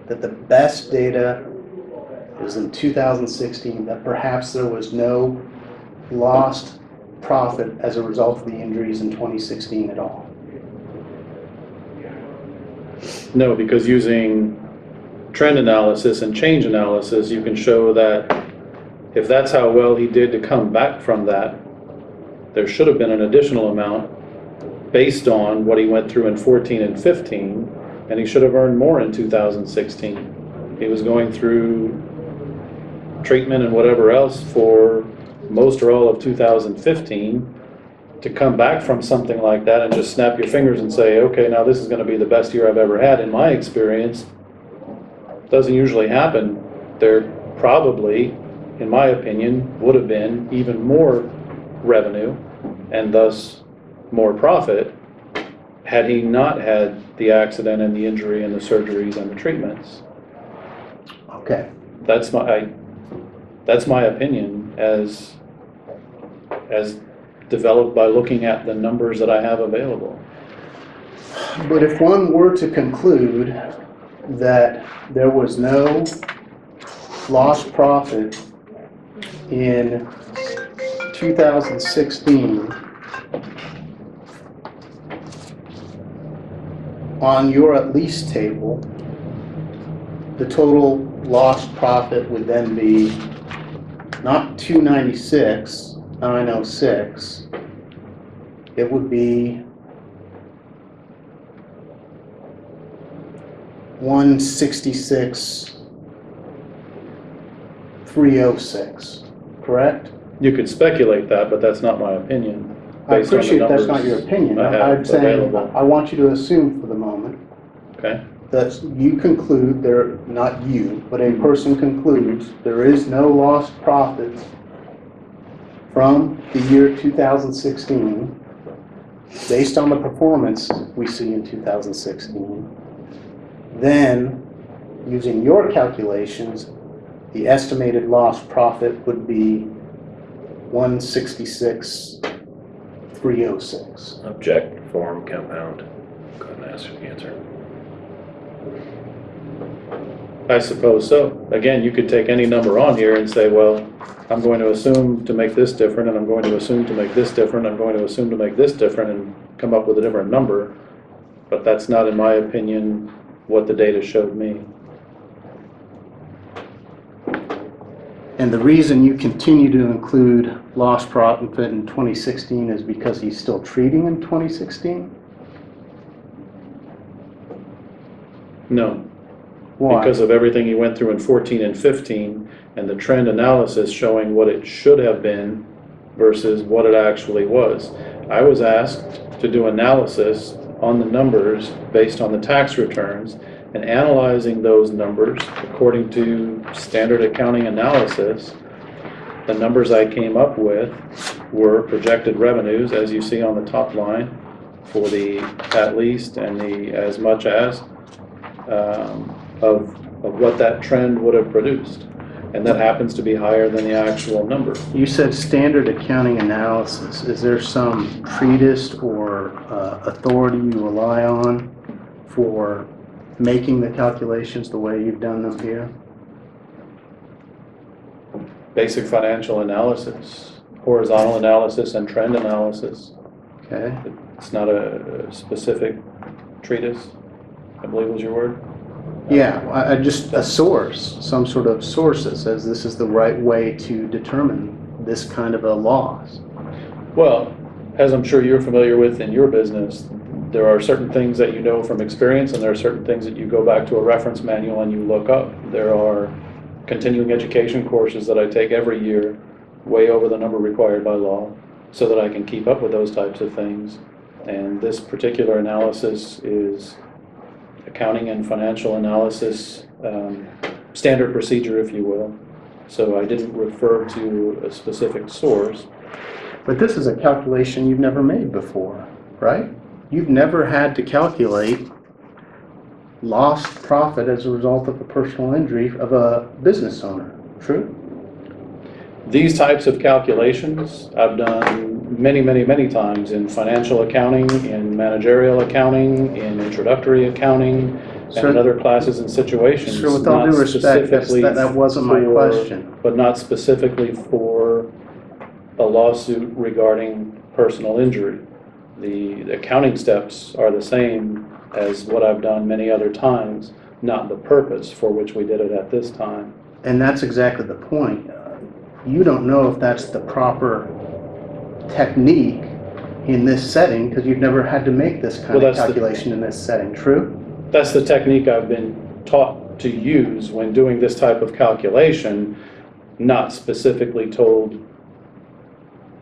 that the best data is in 2016, that perhaps there was no lost profit as a result of the injuries in 2016 at all? No, because using trend analysis and change analysis, you can show that if that's how well he did to come back from that, there should have been an additional amount based on what he went through in 14 and 15, and he should have earned more in 2016. He was going through treatment and whatever else for most or all of 2015. To come back from something like that and just snap your fingers and say, okay, now this is going to be the best year I've ever had, in my experience, doesn't usually happen. There probably, in my opinion, would have been even more revenue and thus more profit had he not had the accident and the injury and the surgeries and the treatments. Okay. That's my opinion as developed by looking at the numbers that I have available. But if one were to conclude that there was no lost profit in 2016 on your at least table, the total lost profit would then be not 296, 906, it would be 166, 306, correct? You could speculate that, but that's not my opinion. I based on the appreciate that's not numbers your opinion. I have I'm saying, available. I want you to assume for the moment Okay? that you conclude there, not you, but a person concludes there is no lost profits from the year 2016 based on the performance we see in 2016. Then, using your calculations, the estimated lost profit would be 166, 306. Object, form, compound. Go ahead and answer. I suppose so. Again, you could take any number on here and say, well, I'm going to assume to make this different, and I'm going to assume to make this different, I'm going to assume to make this different, and come up with a different number. But that's not, in my opinion, what the data showed me. And the reason you continue to include lost profit in 2016 is because he's still treating in 2016? No. Why? Because of everything he went through in 14 and 15, and the trend analysis showing what it should have been versus what it actually was. I was asked to do analysis on the numbers based on the tax returns, and analyzing those numbers according to standard accounting analysis. The numbers I came up with were projected revenues, as you see on the top line, for the at least and the as much as of what that trend would have produced. And that happens to be higher than the actual number. You said standard accounting analysis. Is there some treatise or authority you rely on for making the calculations the way you've done them here? Basic financial analysis, horizontal analysis, and trend analysis. Okay. It's not a specific treatise, I believe was your word. Yeah, I just a source, some sort of source that says this is the right way to determine this kind of a loss. Well, as I'm sure you're familiar with in your business, there are certain things that you know from experience, and there are certain things that you go back to a reference manual and you look up. There are continuing education courses that I take every year, way over the number required by law, so that I can keep up with those types of things. And this particular analysis is accounting and financial analysis standard procedure, if you will. So I didn't refer to a specific source. But this is a calculation you've never made before, right? You've never had to calculate lost profit as a result of a personal injury of a business owner, true? These types of calculations I've done many, many, many times in financial accounting, in managerial accounting, in introductory accounting, and in other classes and situations. So with all due not respect, specifically that wasn't my for- question. But not specifically for a lawsuit regarding personal injury. The accounting steps are the same as what I've done many other times, not the purpose for which we did it at this time. And that's exactly the point. You don't know if that's the proper technique in this setting because you've never had to make this kind Well, of that's the- calculation in this setting, true? That's the technique I've been taught to use when doing this type of calculation, not specifically told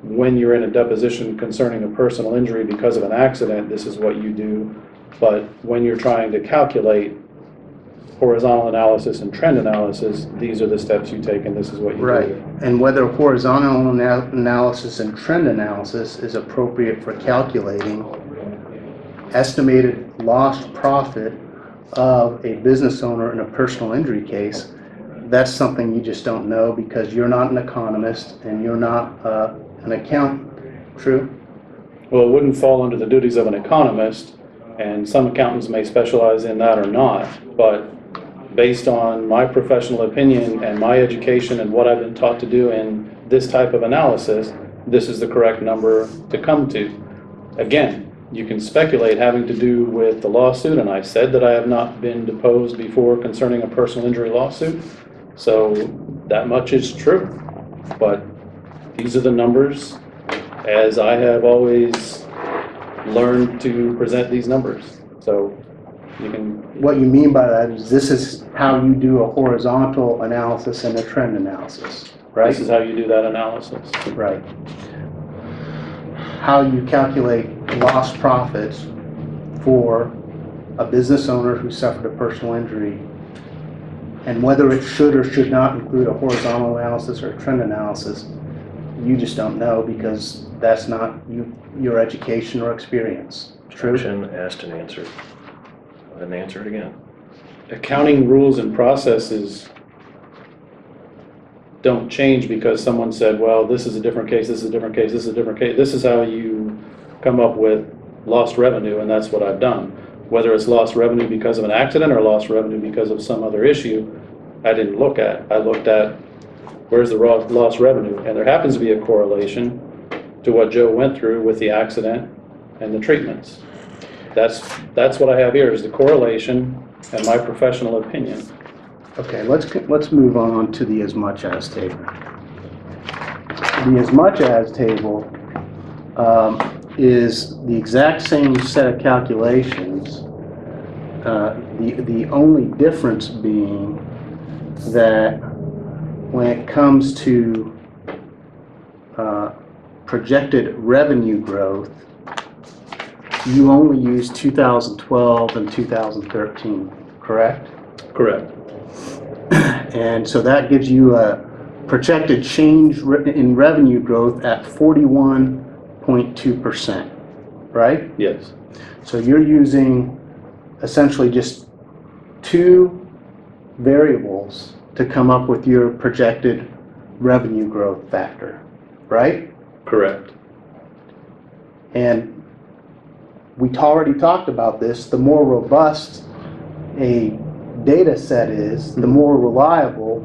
when you're in a deposition concerning a personal injury because of an accident, this is what you do. But when you're trying to calculate horizontal analysis and trend analysis, these are the steps you take and this is what you do. Right. And whether horizontal analysis and trend analysis is appropriate for calculating estimated lost profit of a business owner in a personal injury case, that's something you just don't know because you're not an economist and you're not an accountant, true? Well, it wouldn't fall under the duties of an economist, and some accountants may specialize in that or not, but based on my professional opinion and my education and what I've been taught to do in this type of analysis, this is the correct number to come to. Again, you can speculate having to do with the lawsuit, and I said that I have not been deposed before concerning a personal injury lawsuit, so that much is true. But these are the numbers as I have always learned to present these numbers. So you can. What you mean by that is this is how you do a horizontal analysis and a trend analysis, right? This is how you do that analysis. Right. How you calculate lost profits for a business owner who suffered a personal injury and whether it should or should not include a horizontal analysis or a trend analysis, you just don't know because that's not your education or experience. True? Question asked and answered. Then answer it again. Accounting rules and processes don't change because someone said, well, this is a different case, this is a different case, this is a different case. This is how you come up with lost revenue, and that's what I've done. Whether it's lost revenue because of an accident or lost revenue because of some other issue, I didn't look at. I looked at where's the lost revenue, and there happens to be a correlation to what Joe went through with the accident and the treatments. That's what I have here is the correlation and my professional opinion. Okay, let's move on to the as much as table. The as much as table is the exact same set of calculations. The only difference being that when it comes to projected revenue growth, you only use 2012 and 2013, correct? Correct. And so that gives you a projected change in revenue growth at 41.2%, right? Yes. So you're using essentially just two variables to come up with your projected revenue growth factor, right? Correct. And we already talked about this. The more robust a data set is, the more reliable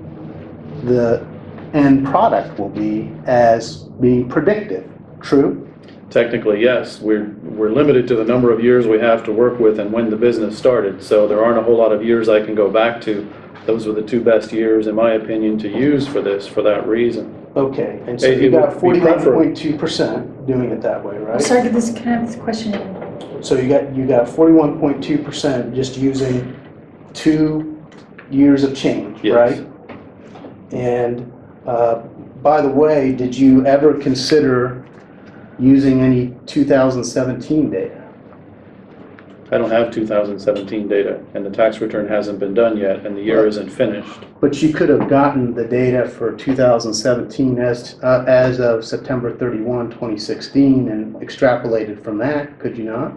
the end product will be as being predictive. True? Technically, yes. We're limited to the number of years we have to work with and when the business started. So there aren't a whole lot of years I can go back to. Those were the two best years, in my opinion, to use for this, for that reason. Okay, and so It you got would be preferable. 41.2% doing it that way, right? Sorry, can I have this question again? So you got 41.2% just using 2 years of change, Yes. right? And by the way, did you ever consider using any 2017 data? I don't have 2017 data, and the tax return hasn't been done yet, and the year isn't finished. But you could have gotten the data for 2017 as of September 31, 2016 and extrapolated from that, could you not?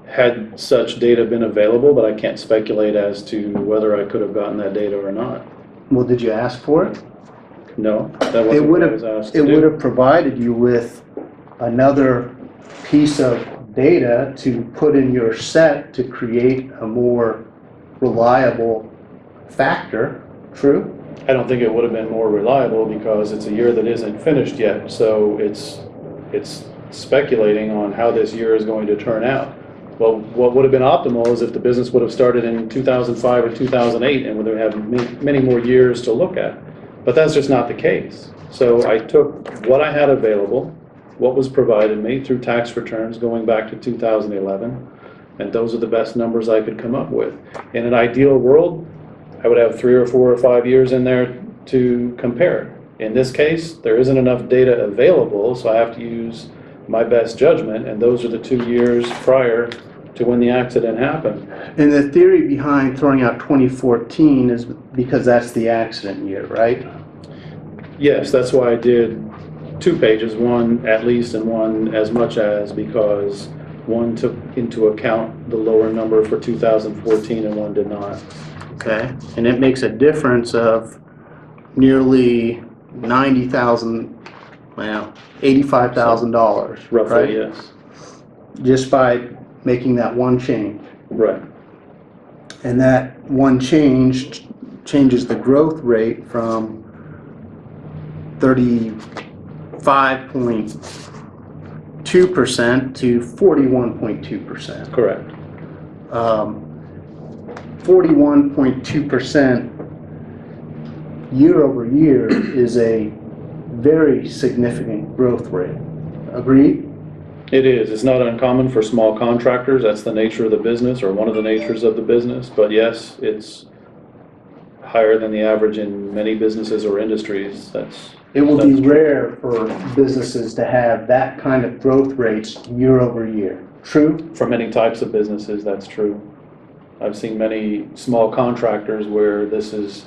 Had such data been available, but I can't speculate as to whether I could have gotten that data or not. Well, did you ask for it? No, that It wasn't would what I was have, asked to it would do. have provided you with another piece of data to put in your set to create a more reliable factor, true? I don't think it would have been more reliable because it's a year that isn't finished yet, so it's speculating on how this year is going to turn out. Well, what would have been optimal is if the business would have started in 2005 or 2008 and would have many more years to look at. But that's just not the case. So I took what I had available, what was provided me through tax returns going back to 2011, and those are the best numbers I could come up with. In an ideal world, I would have 3 or 4 or 5 years in there to compare. In this case, there isn't enough data available, so I have to use my best judgment, and those are the 2 years prior to when the accident happened. And the theory behind throwing out 2014 is because that's the accident year, right? Yes, that's why I did 2 pages, one at least and one as much as, because one took into account the lower number for 2014 and one did not. Okay, and it makes a difference of nearly 90,000, well, $85,000, right? Roughly, yes. Just by making that one change. Right. And that one change changes the growth rate from 35.2% to 41.2%. Correct. 41.2% year over year is a very significant growth rate. Agreed? It is. It's not uncommon for small contractors. That's the nature of the business, or one of the natures of the business. But yes, it's higher than the average in many businesses or industries. It will be That's true. rare for businesses to have that kind of growth rates year over year. True? For many types of businesses, that's true. I've seen many small contractors where this is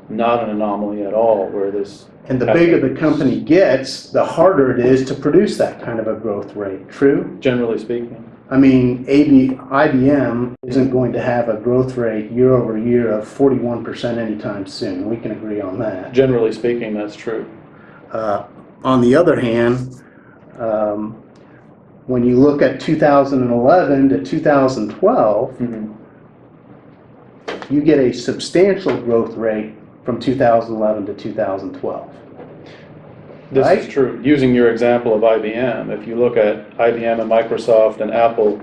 not an anomaly at all, where this. And the bigger the company gets, the harder it is to produce that kind of a growth rate. True? Generally speaking. I mean, IBM isn't going to have a growth rate year over year of 41% anytime soon. We can agree on that. Generally speaking, that's true. On the other hand, when you look at 2011 to 2012, you get a substantial growth rate from 2011 to 2012. This Right? is true. Using your example of IBM, if you look at IBM and Microsoft and Apple,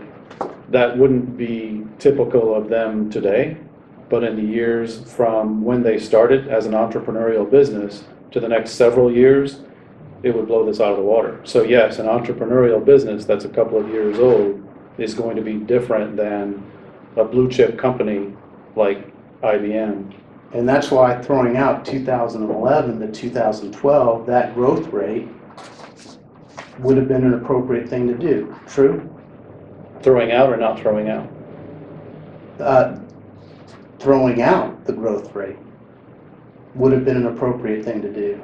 that wouldn't be typical of them today, but in the years from when they started as an entrepreneurial business to the next several years, it would blow this out of the water. So yes, an entrepreneurial business that's a couple of years old is going to be different than a blue chip company like IBM. And that's why throwing out 2011 to 2012, that growth rate would have been an appropriate thing to do. True? Throwing out or not throwing out? Throwing out the growth rate would have been an appropriate thing to do.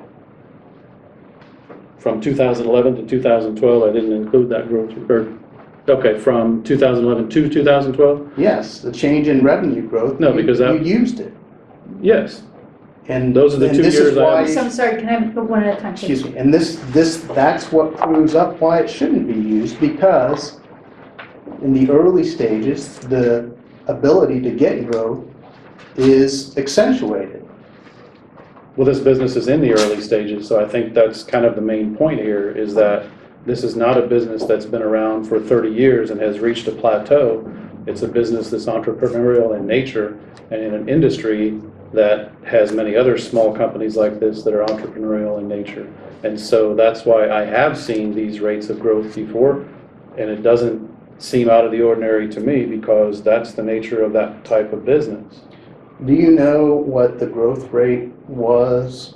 From 2011 to 2012, I didn't include that growth, okay, from 2011 to 2012? Yes, the change in revenue growth. No, because you used it. Yes. And Those are the and 2 this is years I why- have. So I'm sorry, can I put one at a time? Excuse me, and that's what proves up why it shouldn't be used, because in the early stages, the ability to get growth is accentuated. Well, this business is in the early stages, so I think that's kind of the main point here, is that this is not a business that's been around for 30 years and has reached a plateau. It's a business that's entrepreneurial in nature and in an industry that has many other small companies like this that are entrepreneurial in nature. And so that's why I have seen these rates of growth before, and it doesn't seem out of the ordinary to me because that's the nature of that type of business. Do you know what the growth rate was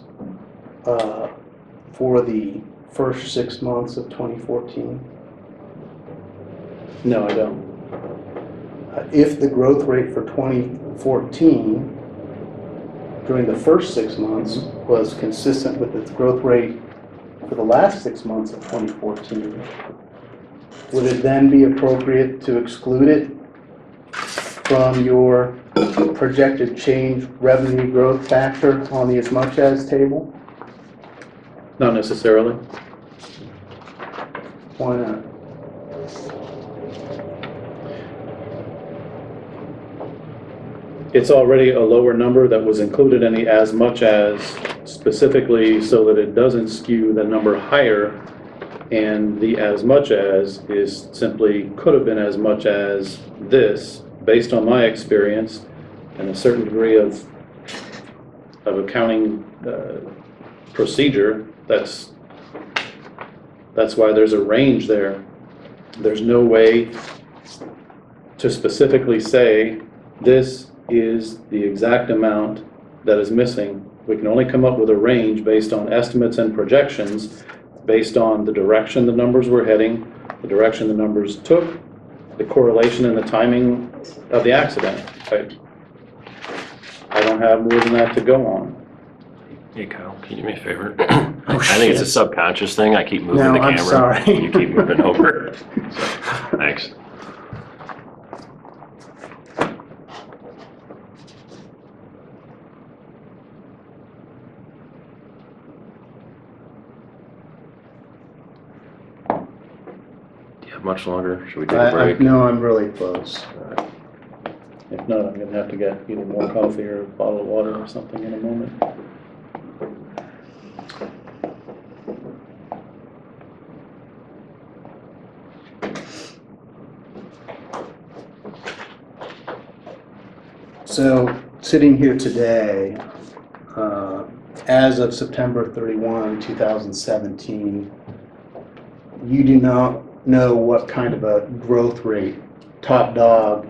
for the first 6 months of 2014? No, I don't. if the growth rate for 2014 during the first 6 months was consistent with the growth rate for the last 6 months of 2014, would it then be appropriate to exclude it from your projected change revenue growth factor on the as much as table? Not necessarily. Why not? It's already a lower number that was included in the as much as specifically so that it doesn't skew the number higher. And the as much as is simply could have been as much as this, based on my experience and a certain degree of accounting procedure. That's why there's a range there. There's no way to specifically say this is the exact amount that is missing. We can only come up with a range based on estimates and projections, based on the direction the numbers were heading, the direction the numbers took, the correlation and the timing of the accident. I don't have more than that to go on. Hey Kyle, can you do me a favor? I think it's a subconscious thing. I keep moving No, the I'm camera. sorry. You keep moving over. So, thanks. Do you have much longer? Should we take a break? No, I'm really close. If not, I'm gonna have to get either more coffee or a bottle of water or something in a moment. So, sitting here today, as of September 31, 2017, you do not know what kind of a growth rate Top Dog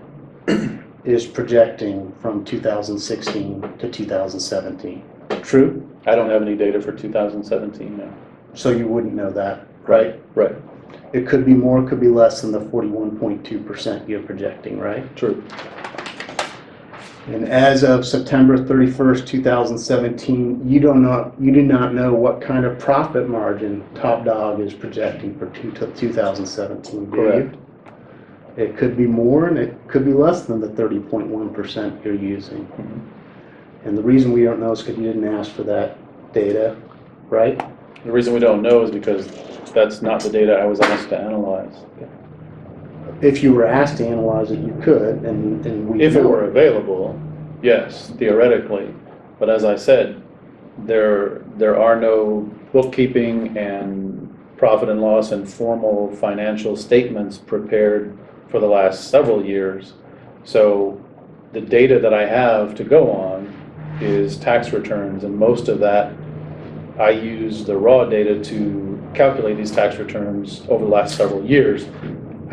is projecting from 2016 to 2017. True? I don't have any data for 2017 now. So you wouldn't know that, Right. It could be more, could be less than the 41.2% you're projecting, right? True. And as of September 31st, 2017, you do not know what kind of profit margin Top Dog is projecting for 2017, do you? Correct. It could be more and it could be less than the 30.1% you're using. And the reason we don't know is because you didn't ask for that data, right? The reason we don't know is because that's not the data I was asked to analyze. If you were asked to analyze it, you could, and we If it know were available, yes, theoretically. But as I said, there are no bookkeeping and profit and loss and formal financial statements prepared for the last several years. So the data that I have to go on is tax returns, and most of that I use the raw data to calculate these tax returns over the last several years.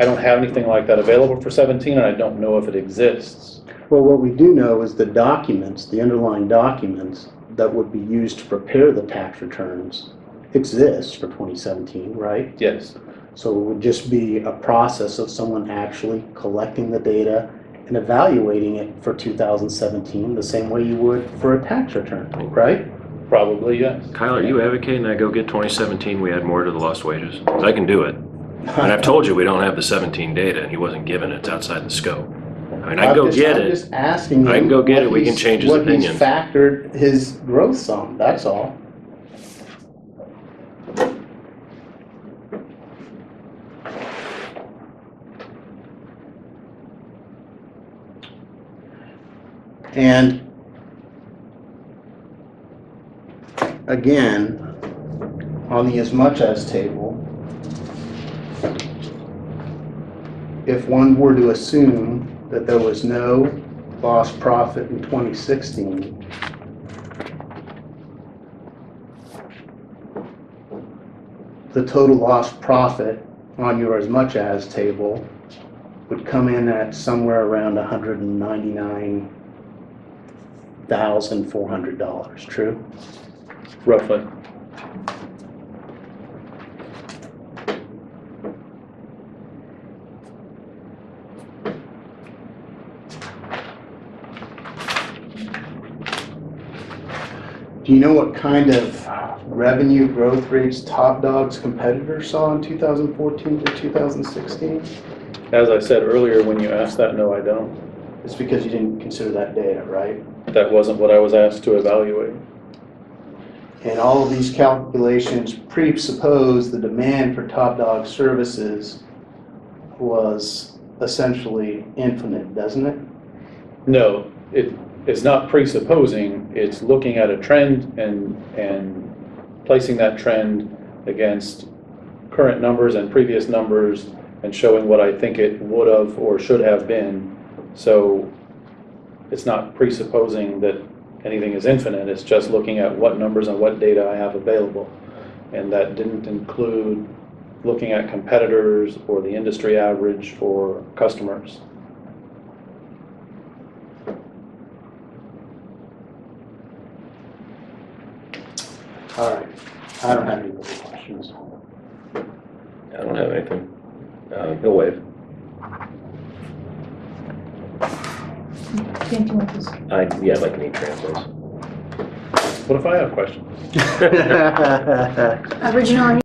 I don't have anything like that available for 17, and I don't know if it exists. Well, what we do know is the documents, the underlying documents that would be used to prepare the tax returns exist for 2017, right? Yes. So it would just be a process of someone actually collecting the data and evaluating it for 2017 the same way you would for a tax return, right? Probably, yes. Kyle, are you advocating I go get 2017, we add more to the lost wages? 'Cause I can do it. And I've told you we don't have the 17 data, and he wasn't given it. It's outside the scope. I mean, I can go get I'm it. just asking him. I can go get it. We can what change his What opinion. he's factored his growth sum, that's all. And again, on the as much as table, if one were to assume that there was no lost profit in 2016, the total lost profit on your as much as table would come in at somewhere around $199,400, true? Roughly. Do you know what kind of revenue growth rates Top Dog's competitors saw in 2014 to 2016? As I said earlier, when you asked that, no, I don't. It's because you didn't consider that data, right? That wasn't what I was asked to evaluate. And all of these calculations presuppose the demand for Top Dog services was essentially infinite, doesn't it? No, it's not presupposing, it's looking at a trend and placing that trend against current numbers and previous numbers and showing what I think it would have or should have been. So it's not presupposing that anything is infinite, it's just looking at what numbers and what data I have available. And that didn't include looking at competitors or the industry average or customers. All right, I don't have any more questions. I don't have anything. He'll waive. Can't you want this? Yeah, I'd like to need transfers. What if I have questions? Original